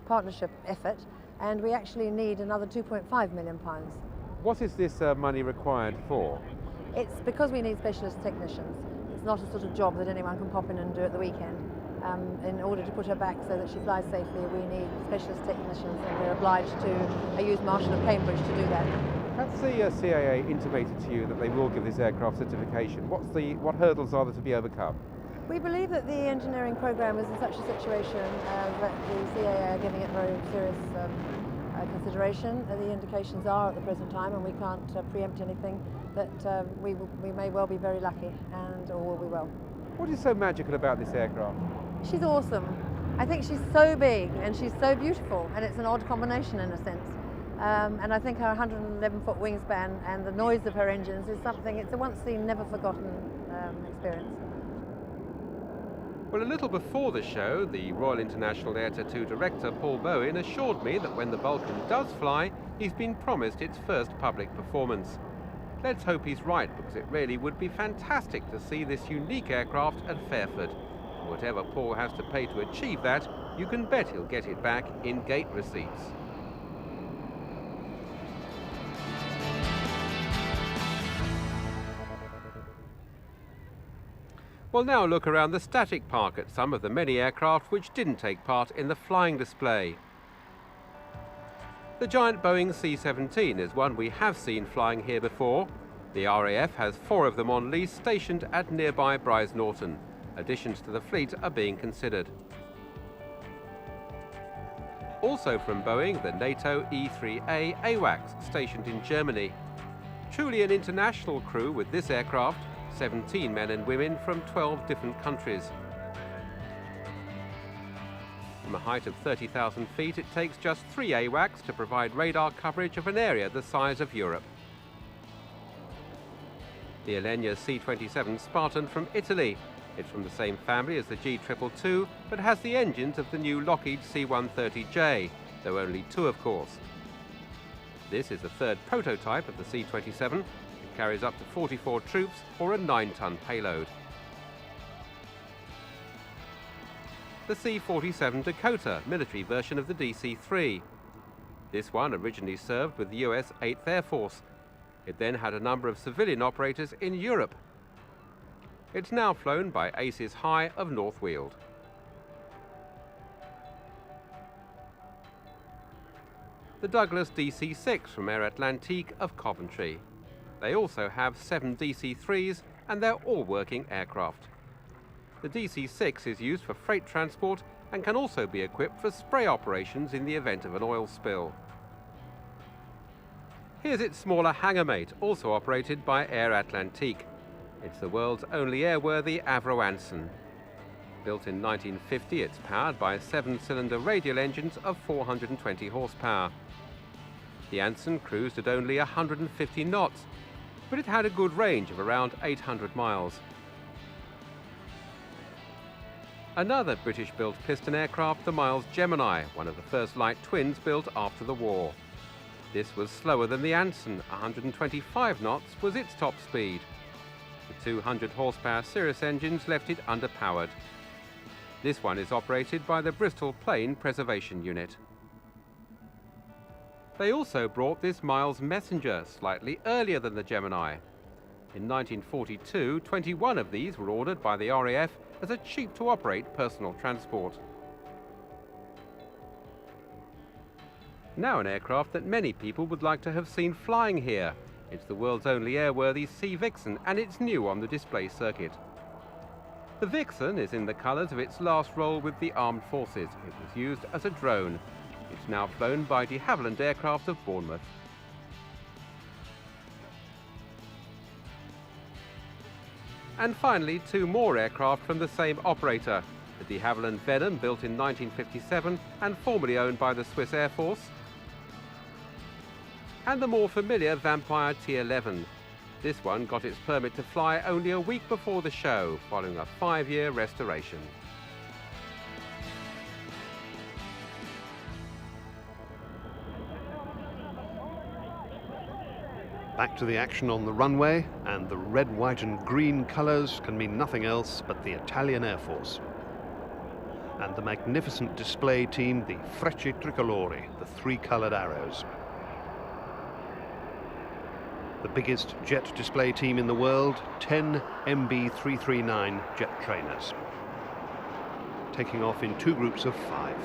partnership effort, and we actually need another £2.5 million. What is this money required for? It's because we need specialist technicians. It's not a sort of job that anyone can pop in and do at the weekend. In order to put her back so that she flies safely, we need specialist technicians, and we're obliged to use Marshall of Cambridge to do that. Has the CAA intimated to you that they will give this aircraft certification? What hurdles are there to be overcome? We believe that the engineering programme is in such a situation that the CAA are giving it very serious consideration. The indications are at the present time, and we can't preempt anything, that we may well be very lucky, and all will be well. What is so magical about this aircraft? She's awesome. I think she's so big and she's so beautiful, and it's an odd combination in a sense. And I think her 111-foot wingspan and the noise of her engines is something, it's a once-seen, never-forgotten experience. Well, a little before the show, the Royal International Air Tattoo director, Paul Bowen, assured me that when the Vulcan does fly, he's been promised its first public performance. Let's hope he's right, because it really would be fantastic to see this unique aircraft at Fairford. Whatever Paul has to pay to achieve that, you can bet he'll get it back in gate receipts. We'll now look around the static park at some of the many aircraft which didn't take part in the flying display. The giant Boeing C-17 is one we have seen flying here before. The RAF has 4 of them on lease stationed at nearby Brize Norton. Additions to the fleet are being considered. Also from Boeing, the NATO E-3A AWACS stationed in Germany. Truly an international crew with this aircraft, 17 men and women from 12 different countries. From a height of 30,000 feet, it takes just 3 AWACS to provide radar coverage of an area the size of Europe. The Alenia C-27 Spartan from Italy. It's from the same family as the G222, but has the engines of the new Lockheed C-130J, though only 2 of course. This is the 3rd prototype of the C-27. It carries up to 44 troops or a 9-ton payload. The C-47 Dakota, military version of the DC-3. This one originally served with the US 8th Air Force. It then had a number of civilian operators in Europe. It's now flown by Aces High of North Weald. The Douglas DC-6 from Air Atlantique of Coventry. They also have 7 DC-3s and they're all working aircraft. The DC-6 is used for freight transport and can also be equipped for spray operations in the event of an oil spill. Here's its smaller hangar mate, also operated by Air Atlantique. It's the world's only airworthy Avro Anson. Built in 1950, it's powered by 7-cylinder radial engines of 420 horsepower. The Anson cruised at only 150 knots, but it had a good range of around 800 miles. Another British-built piston aircraft, the Miles Gemini, one of the first light twins built after the war. This was slower than the Anson. 125 knots was its top speed. The 200 horsepower Cirrus engines left it underpowered. This one is operated by the Bristol Plane Preservation Unit. They also brought this Miles Messenger slightly earlier than the Gemini. In 1942, 21 of these were ordered by the RAF as a cheap-to-operate personal transport. Now an aircraft that many people would like to have seen flying here. It's the world's only airworthy Sea Vixen, and it's new on the display circuit. The Vixen is in the colours of its last role with the armed forces. It was used as a drone. It's now flown by de Havilland Aircraft of Bournemouth. And finally, 2 more aircraft from the same operator. The de Havilland Venom, built in 1957 and formerly owned by the Swiss Air Force. And the more familiar Vampire T-11. This one got its permit to fly only a week before the show, following a 5-year restoration. Back to the action on the runway, and the red, white and green colours can mean nothing else but the Italian Air Force. And the magnificent display team, the Frecce Tricolori, the 3-coloured arrows. The biggest jet display team in the world, 10 MB339 jet trainers. Taking off in 2 groups of 5.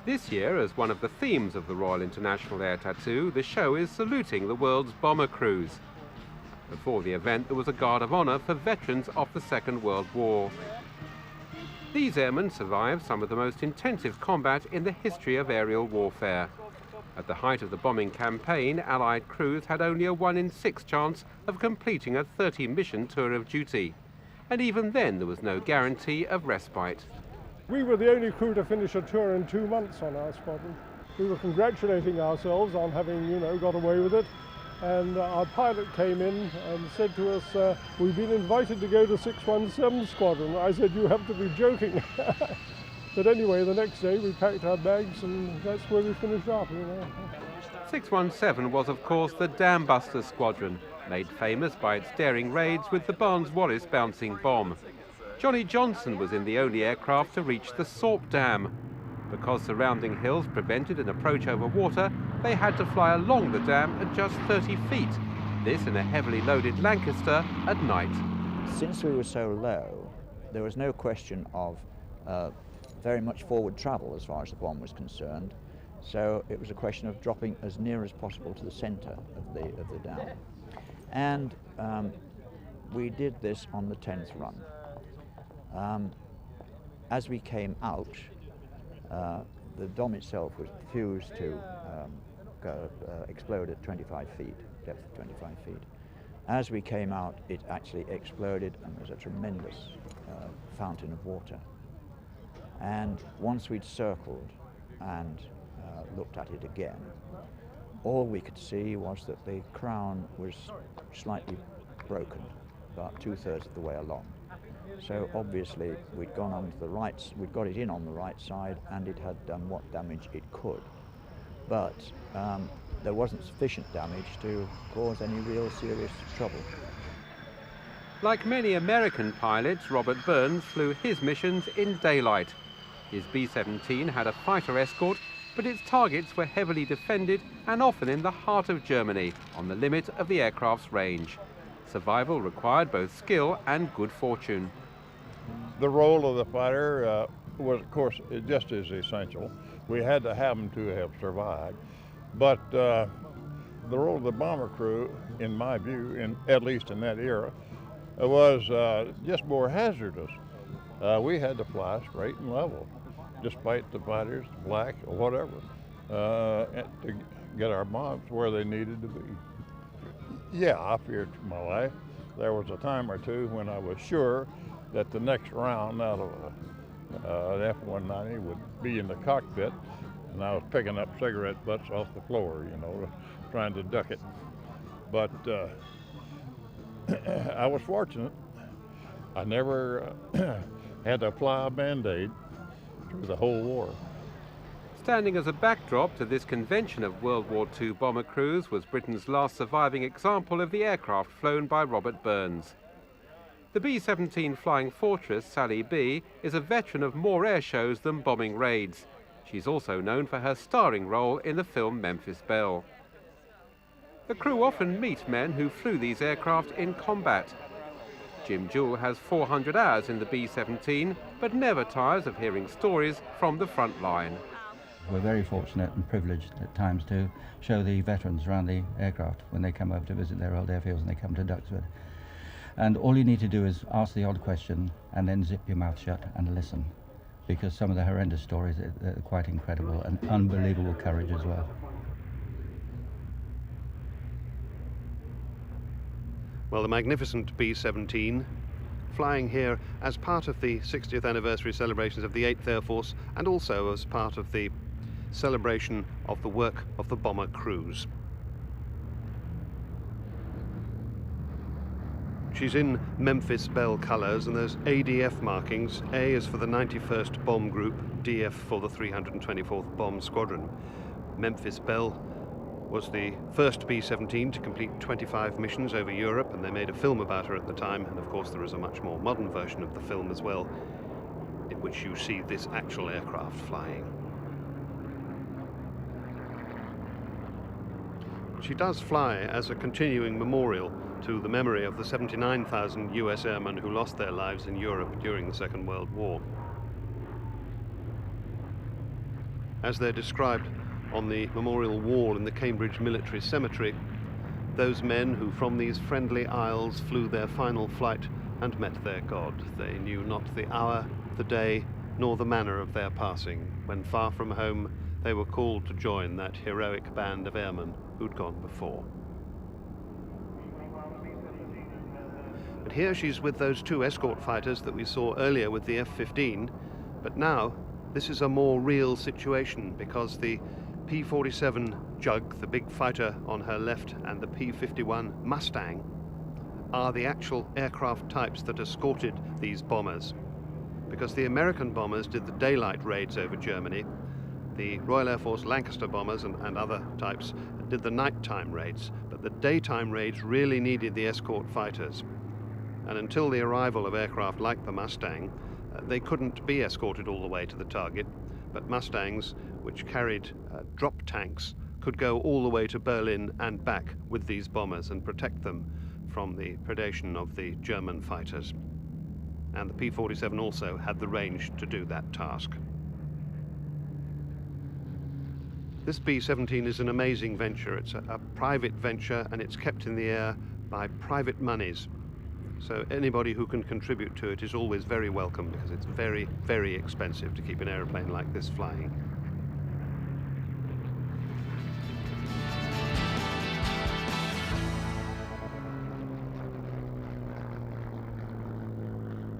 This year, as one of the themes of the Royal International Air Tattoo, the show is saluting the world's bomber crews. Before the event, there was a guard of honour for veterans of the Second World War. These airmen survived some of the most intensive combat in the history of aerial warfare. At the height of the bombing campaign, Allied crews had only a 1 in 6 chance of completing a 30-mission tour of duty. And even then, there was no guarantee of respite. We were the only crew to finish a tour in 2 months on our squadron. We were congratulating ourselves on having, got away with it. And our pilot came in and said to us, we've been invited to go to 617 Squadron. I said, you have to be joking. But anyway, the next day we packed our bags and that's where we finished up. 617 was, of course, the Dam Buster Squadron, made famous by its daring raids with the Barnes-Wallis bouncing bomb. Johnny Johnson was in the only aircraft to reach the Sorp Dam. Because surrounding hills prevented an approach over water, they had to fly along the dam at just 30 feet. This in a heavily loaded Lancaster at night. Since we were so low, there was no question of very much forward travel as far as the bomb was concerned. So it was a question of dropping as near as possible to the centre of the dam. And we did this on the 10th run. As we came out, the dome itself was fused to explode at 25 feet, depth of 25 feet. As we came out, it actually exploded and there was a tremendous fountain of water. And once we'd circled and looked at it again, all we could see was that the crown was slightly broken, about 2/3 of the way along. So obviously we'd gone on to the right, we'd got it in on the right side and it had done what damage it could. But there wasn't sufficient damage to cause any real serious trouble. Like many American pilots, Robert Burns flew his missions in daylight. His B-17 had a fighter escort, but its targets were heavily defended and often in the heart of Germany, on the limit of the aircraft's range. Survival required both skill and good fortune. The role of the fighter was, of course, just as essential. We had to have them to have survived. But the role of the bomber crew, in my view, at least in that era, was just more hazardous. We had to fly straight and level, despite the fighters, black or whatever, to get our bombs where they needed to be. Yeah, I feared for my life. There was a time or two when I was sure that the next round out of an F-190 would be in the cockpit, and I was picking up cigarette butts off the floor, trying to duck it. But I was fortunate. I never had to apply a Band-Aid through the whole war. Standing as a backdrop to this convention of World War II bomber crews was Britain's last surviving example of the aircraft flown by Robert Burns. The B-17 Flying Fortress, Sally B, is a veteran of more air shows than bombing raids. She's also known for her starring role in the film Memphis Belle. The crew often meet men who flew these aircraft in combat. Jim Jewell has 400 hours in the B-17, but never tires of hearing stories from the front line. We're very fortunate and privileged at times to show the veterans around the aircraft when they come over to visit their old airfields and they come to Duxford. And all you need to do is ask the odd question and then zip your mouth shut and listen, because some of the horrendous stories are quite incredible and unbelievable courage as well. Well, the magnificent B-17 flying here as part of the 60th anniversary celebrations of the 8th Air Force and also as part of the celebration of the work of the bomber crews. She's in Memphis Belle colours and there's ADF markings. A is for the 91st Bomb Group, DF for the 324th Bomb Squadron. Memphis Belle was the first B-17 to complete 25 missions over Europe, and they made a film about her at the time, and of course there is a much more modern version of the film as well, in which you see this actual aircraft flying. She does fly as a continuing memorial to the memory of the 79,000 US airmen who lost their lives in Europe during the Second World War. as they're described on the memorial wall in the Cambridge Military Cemetery, those men who from these friendly isles flew their final flight and met their God. They knew not the hour, the day, nor the manner of their passing, when far from home they were called to join that heroic band of airmen who'd gone before. But here she's with those two escort fighters that we saw earlier with the F-15, but now this is a more real situation, because the P-47 Jug, the big fighter on her left, and the P-51 Mustang are the actual aircraft types that escorted these bombers. Because the American bombers did the daylight raids over Germany, the Royal Air Force Lancaster bombers and other types did the nighttime raids, but the daytime raids really needed the escort fighters. And until the arrival of aircraft like the Mustang, they couldn't be escorted all the way to the target, but Mustangs, which carried drop tanks, could go all the way to Berlin and back with these bombers and protect them from the predation of the German fighters. And the P-47 also had the range to do that task. This B-17 is an amazing venture. It's a private venture, and it's kept in the air by private monies. So anybody who can contribute to it is always very welcome, because it's very, very expensive to keep an aeroplane like this flying.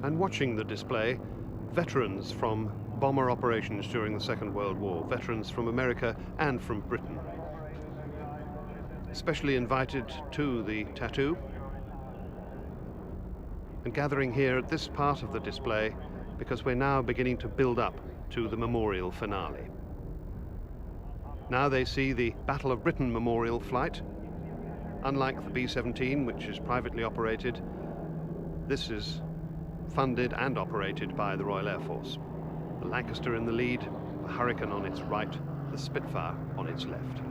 And watching the display, veterans from bomber operations during the Second World War, veterans from America and from Britain, especially invited to the tattoo, and gathering here at this part of the display because we're now beginning to build up to the memorial finale. Now they see the Battle of Britain memorial flight. Unlike the B-17, which is privately operated, this is funded and operated by the Royal Air Force. The Lancaster in the lead, the Hurricane on its right, the Spitfire on its left.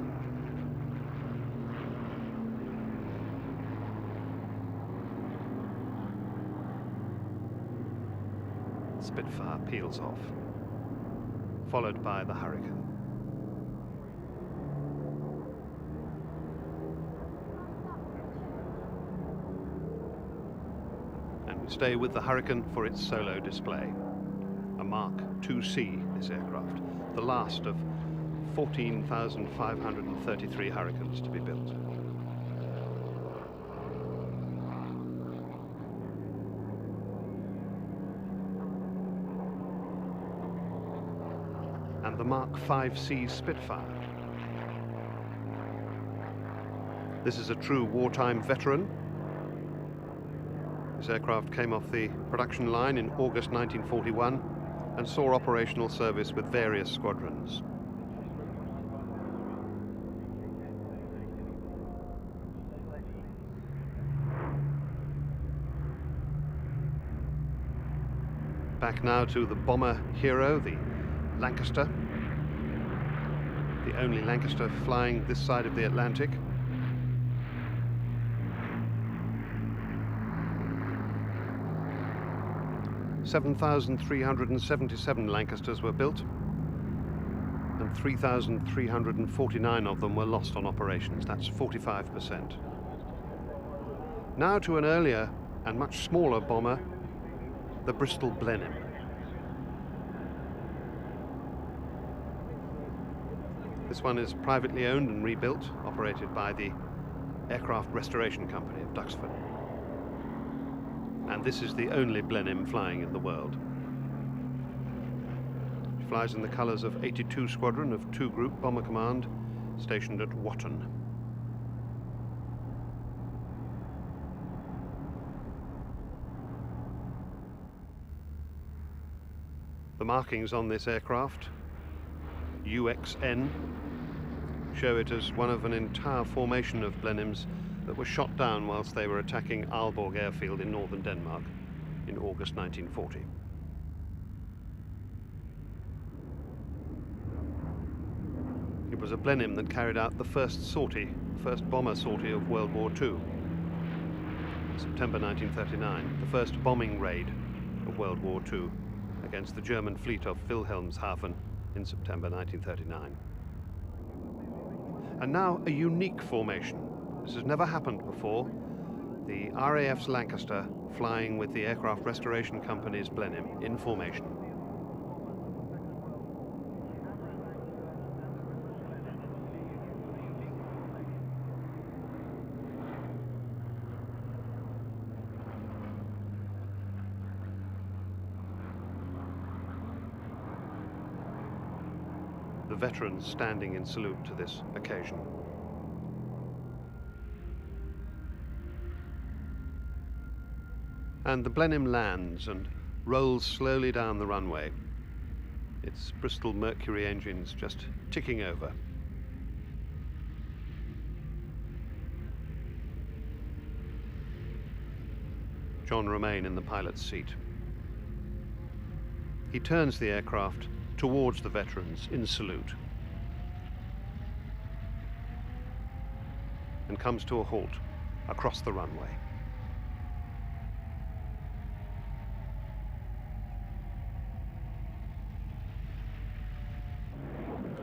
Spitfire peels off, followed by the Hurricane. And we stay with the Hurricane for its solo display. A Mark IIC, this aircraft, the last of 14,533 Hurricanes to be built. And the Mark V-C Spitfire. This is a true wartime veteran. This aircraft came off the production line in August 1941 and saw operational service with various squadrons. Back now to the bomber hero, the Lancaster, the only Lancaster flying this side of the Atlantic. (7,377 Lancasters were built, and 3,349 of them were lost on operations. That's 45%. Now to an earlier and much smaller bomber, the Bristol Blenheim. This one is privately owned and rebuilt, operated by the Aircraft Restoration Company of Duxford. And this is the only Blenheim flying in the world. It flies in the colours of 82 Squadron of 2 Group Bomber Command, stationed at Watton. The markings on this aircraft, UXN, show it as one of an entire formation of Blenheims that were shot down whilst they were attacking Aalborg airfield in northern Denmark in August 1940. It was a Blenheim that carried out the first sortie, first bomber sortie of World War II. September 1939, the first bombing raid of World War II against the German fleet off Wilhelmshaven in September 1939. And now a unique formation. This has never happened before. The RAF's Lancaster flying with the Aircraft Restoration Company's Blenheim in formation. The veterans standing in salute to this occasion. And the Blenheim lands and rolls slowly down the runway, its Bristol Mercury engines just ticking over. John Romaine in the pilot's seat. He turns the aircraft towards the veterans in salute and comes to a halt across the runway.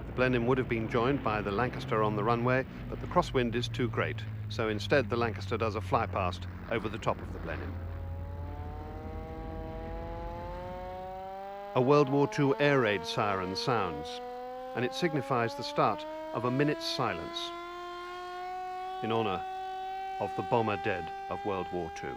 The Blenheim would have been joined by the Lancaster on the runway, but the crosswind is too great, so instead the Lancaster does a fly past over the top of the Blenheim. A World War II air raid siren sounds, and it signifies the start of a minute's silence in honor of the bomber dead of World War II.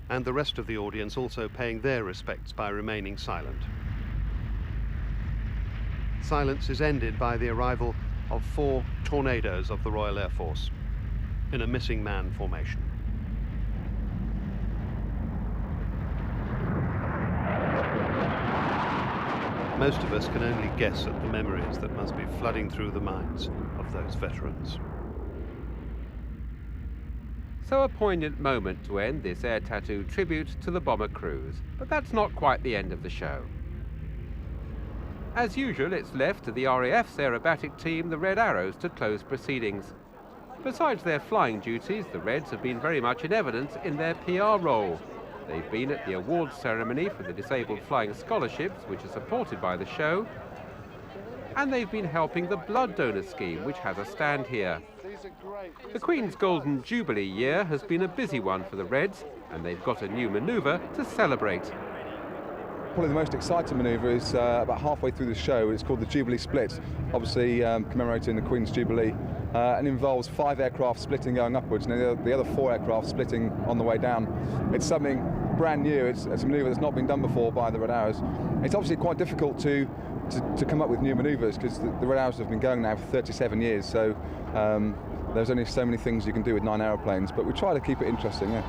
And the rest of the audience also paying their respects by remaining silent. Silence is ended by the arrival of 4 Tornadoes of the Royal Air Force in a missing man formation. Most of us can only guess at the memories that must be flooding through the minds of those veterans. So a poignant moment to end this air tattoo tribute to the bomber crews, but that's not quite the end of the show. As usual, it's left to the RAF's aerobatic team, the Red Arrows, to close proceedings. Besides their flying duties, the Reds have been very much in evidence in their PR role. They've been at the awards ceremony for the Disabled Flying Scholarships, which are supported by the show, and they've been helping the blood donor scheme, which has a stand here. The Queen's Golden Jubilee year has been a busy one for the Reds, and they've got a new manoeuvre to celebrate. Probably the most exciting manoeuvre is about halfway through the show. It's called the Jubilee Split, obviously commemorating the Queen's Jubilee, and involves 5 aircraft splitting going upwards, and the other 4 aircraft splitting on the way down. It's something brand new. It's a manoeuvre that's not been done before by the Red Arrows. It's obviously quite difficult to come up with new manoeuvres, because the Red Arrows have been going now for 37 years, so there's only so many things you can do with 9 aeroplanes, but we try to keep it interesting, yeah.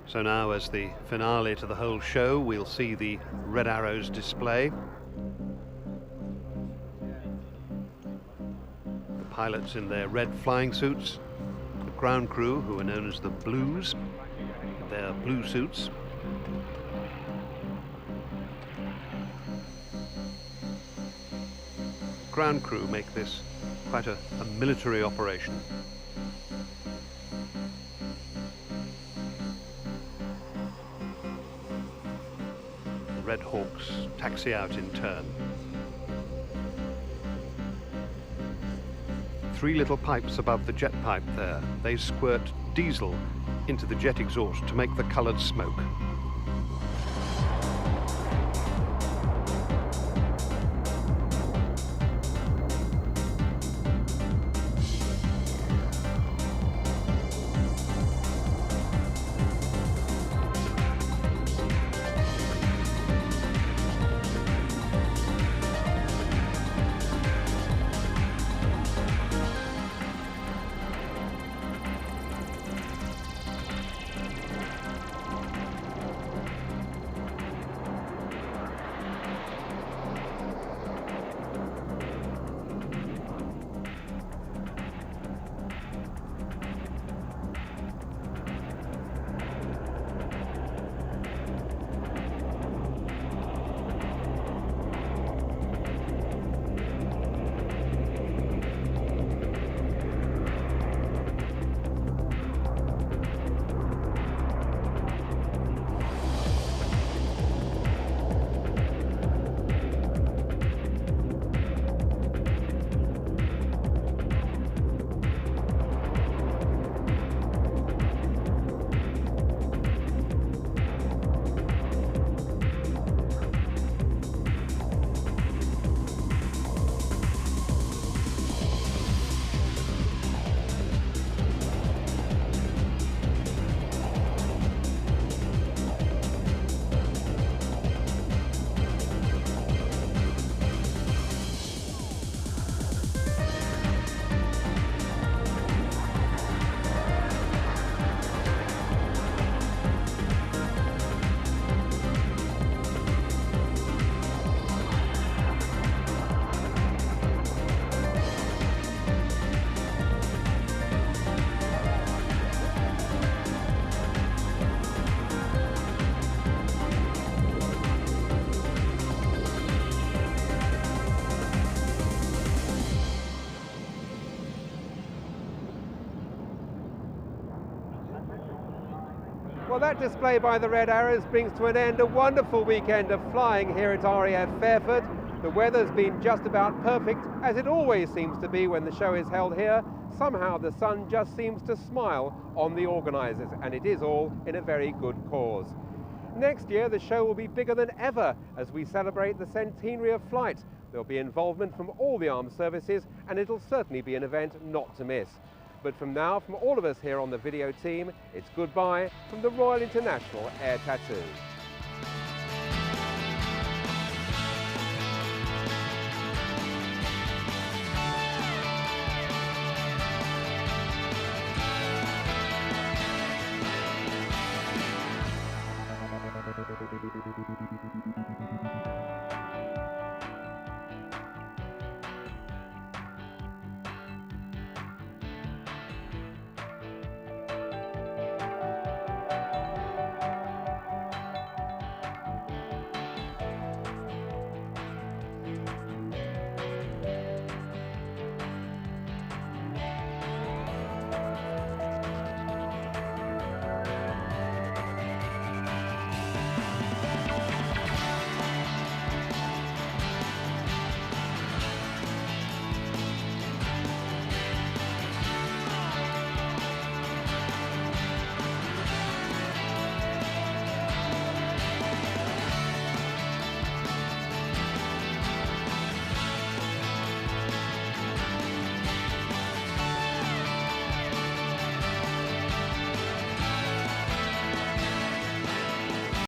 So now, as the finale to the whole show, we'll see the Red Arrows display. The pilots in their red flying suits, the ground crew, who are known as the Blues, in their blue suits. Ground crew make this quite a military operation. The Red Hawks taxi out in turn. 3 little pipes above the jet pipe there. They squirt diesel into the jet exhaust to make the coloured smoke. Well, that display by the Red Arrows brings to an end a wonderful weekend of flying here at RAF Fairford. The weather's been just about perfect, as it always seems to be when the show is held here. Somehow the sun just seems to smile on the organisers, and it is all in a very good cause. Next year the show will be bigger than ever as we celebrate the centenary of flight. There'll be involvement from all the armed services, and it'll certainly be an event not to miss. But from now, from all of us here on the video team, it's goodbye from the Royal International Air Tattoo.